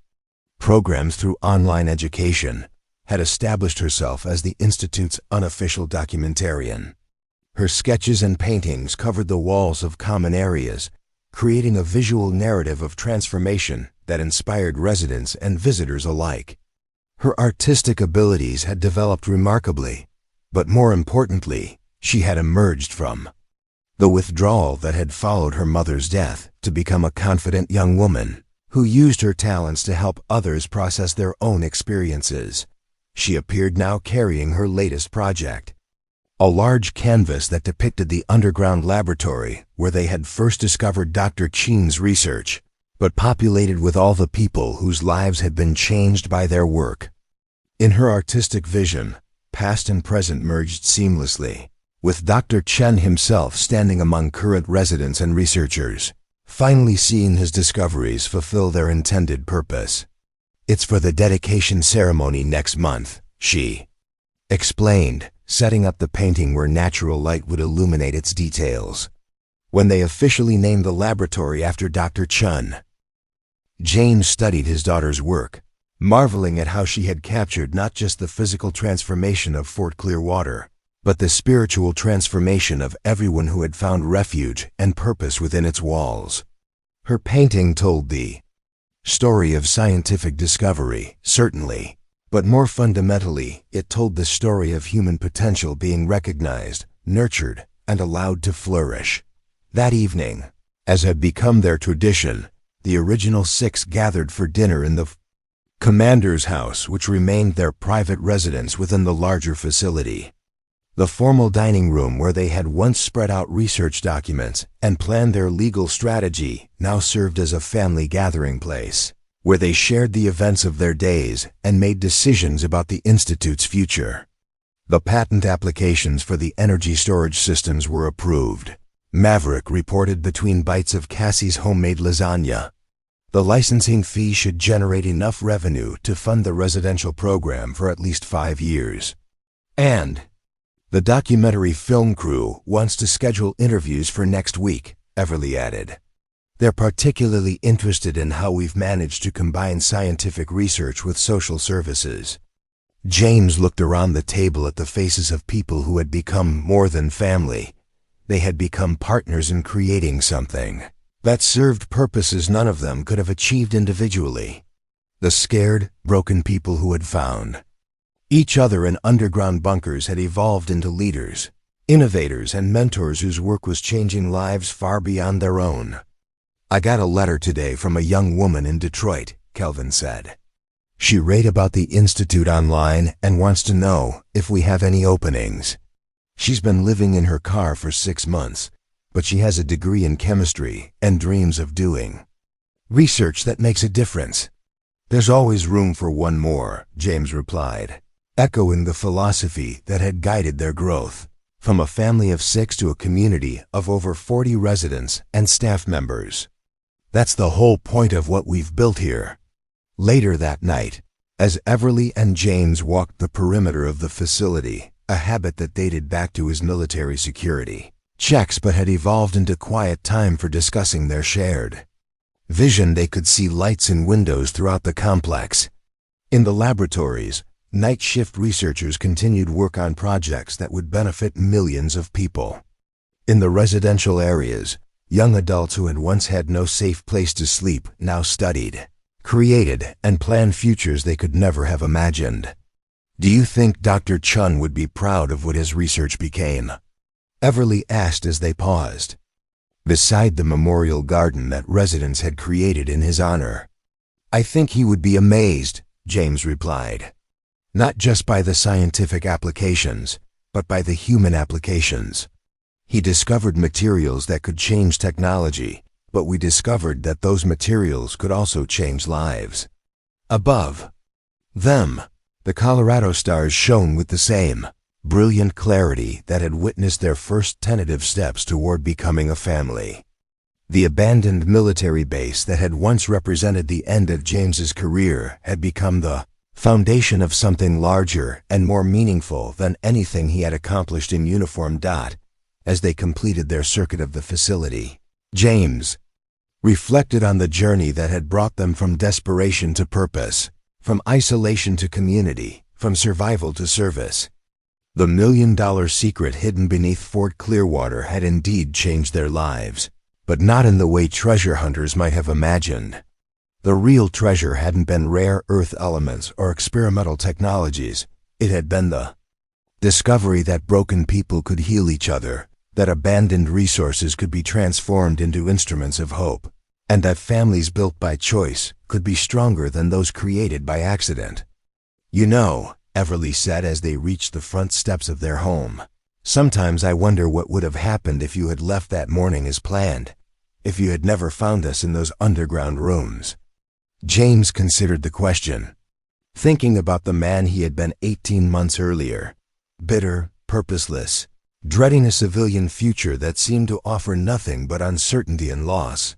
programs through online education, had established herself as the Institute's unofficial documentarian. Her sketches and paintings covered the walls of common areas, creating a visual narrative of transformation that inspired residents and visitors alike. Her artistic abilities had developed remarkably, but more importantly, she had emerged from the withdrawal that had followed her mother's death to become a confident young woman who used her talents to help others process their own experiences. She appeared now carrying her latest project, a large canvas that depicted the underground laboratory where they had first discovered Dr. Chen's research, but populated with all the people whose lives had been changed by their work. In her artistic vision, past and present merged seamlessly, with Dr. Chen himself standing among current residents and researchers, finally seeing his discoveries fulfill their intended purpose. "It's for the dedication ceremony next month," she explained, setting up the painting where natural light would illuminate its details. When they officially named the laboratory after Dr. Chen, James studied his daughter's work, marveling at how she had captured not just the physical transformation of Fort Clearwater, but the spiritual transformation of everyone who had found refuge and purpose within its walls. Her painting told the story of scientific discovery, certainly, but more fundamentally, it told the story of human potential being recognized, nurtured, and allowed to flourish. That evening, as had become their tradition, the original 6 gathered for dinner in the commander's house, which remained their private residence within the larger facility. The formal dining room where they had once spread out research documents and planned their legal strategy now served as a family gathering place, where they shared the events of their days and made decisions about the Institute's future. The patent applications for the energy storage systems were approved. Maverick reported between bites of Cassie's homemade lasagna. The licensing fee should generate enough revenue to fund the residential program for at least 5 years. And The documentary film crew wants to schedule interviews for next week, Everly added. They're particularly interested in how we've managed to combine scientific research with social services. James looked around the table at the faces of people who had become more than family. They had become partners in creating something that served purposes none of them could have achieved individually. The scared, broken people who had found each other in underground bunkers had evolved into leaders, innovators, and mentors whose work was changing lives far beyond their own. I got a letter today from a young woman in Detroit, Kelvin said. She read about the Institute online and wants to know if we have any openings. She's been living in her car for 6 months, but she has a degree in chemistry and dreams of doing research that makes a difference. There's always room for one more, James replied, echoing the philosophy that had guided their growth, from a family of 6 to a community of over 40 residents and staff members. That's the whole point of what we've built here. Later that night, as Everly and James walked the perimeter of the facility, a habit that dated back to his military security checks but had evolved into quiet time for discussing their shared vision, they could see lights in windows throughout the complex. In the laboratories, night shift researchers continued work on projects that would benefit millions of people. In the residential areas, young adults who had once had no safe place to sleep now studied, created, and planned futures they could never have imagined. Do you think Dr. Chun would be proud of what his research became? Everly asked as they paused beside the memorial garden that residents had created in his honor. I think he would be amazed, James replied. Not just by the scientific applications, but by the human applications. He discovered materials that could change technology, but we discovered that those materials could also change lives. Above them, the Colorado stars shone with the same brilliant clarity that had witnessed their first tentative steps toward becoming a family. The abandoned military base that had once represented the end of James's career had become the foundation of something larger and more meaningful than anything he had accomplished in uniform. As they completed their circuit of the facility, James reflected on the journey that had brought them from desperation to purpose, from isolation to community, from survival to service. The million-dollar secret hidden beneath Fort Clearwater had indeed changed their lives, but not in the way treasure hunters might have imagined. The real treasure hadn't been rare earth elements or experimental technologies. It had been the discovery that broken people could heal each other, that abandoned resources could be transformed into instruments of hope, and that families built by choice could be stronger than those created by accident. You know, Everly said as they reached the front steps of their home, sometimes I wonder what would have happened if you had left that morning as planned, if you had never found us in those underground rooms. James considered the question, thinking about the man he had been 18 months earlier, bitter, purposeless, dreading a civilian future that seemed to offer nothing but uncertainty and loss.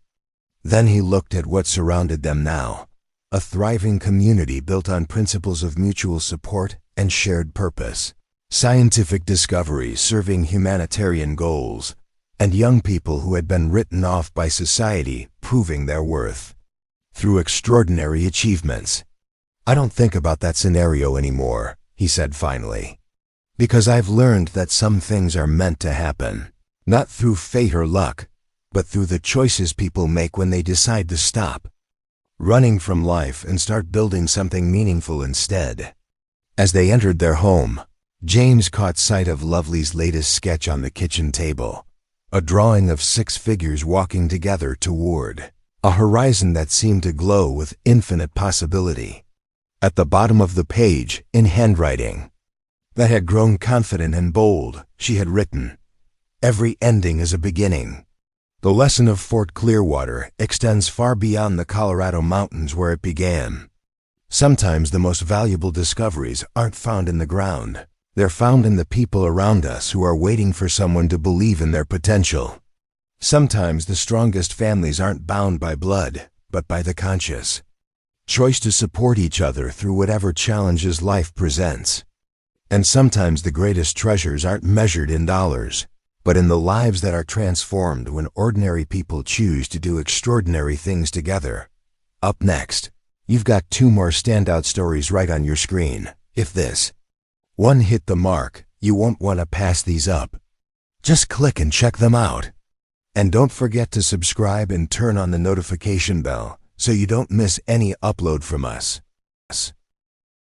Then he looked at what surrounded them now, a thriving community built on principles of mutual support and shared purpose, scientific discoveries serving humanitarian goals, and young people who had been written off by society proving their worth through extraordinary achievements. I don't think about that scenario anymore, he said finally, because I've learned that some things are meant to happen, not through fate or luck, but through the choices people make when they decide to stop running from life and start building something meaningful instead. As they entered their home, James caught sight of Lovely's latest sketch on the kitchen table, a drawing of 6 figures walking together toward a horizon that seemed to glow with infinite possibility. At the bottom of the page, in handwriting that had grown confident and bold, she had written, "Every ending is a beginning." The lesson of Fort Clearwater extends far beyond the Colorado mountains where it began. Sometimes the most valuable discoveries aren't found in the ground. They're found in the people around us who are waiting for someone to believe in their potential. Sometimes the strongest families aren't bound by blood, but by the conscious choice to support each other through whatever challenges life presents. And sometimes the greatest treasures aren't measured in dollars, but in the lives that are transformed when ordinary people choose to do extraordinary things together. Up next, you've got 2 more standout stories right on your screen. If this one hit the mark, you won't want to pass these up. Just click and check them out. And don't forget to subscribe and turn on the notification bell so you don't miss any upload from us.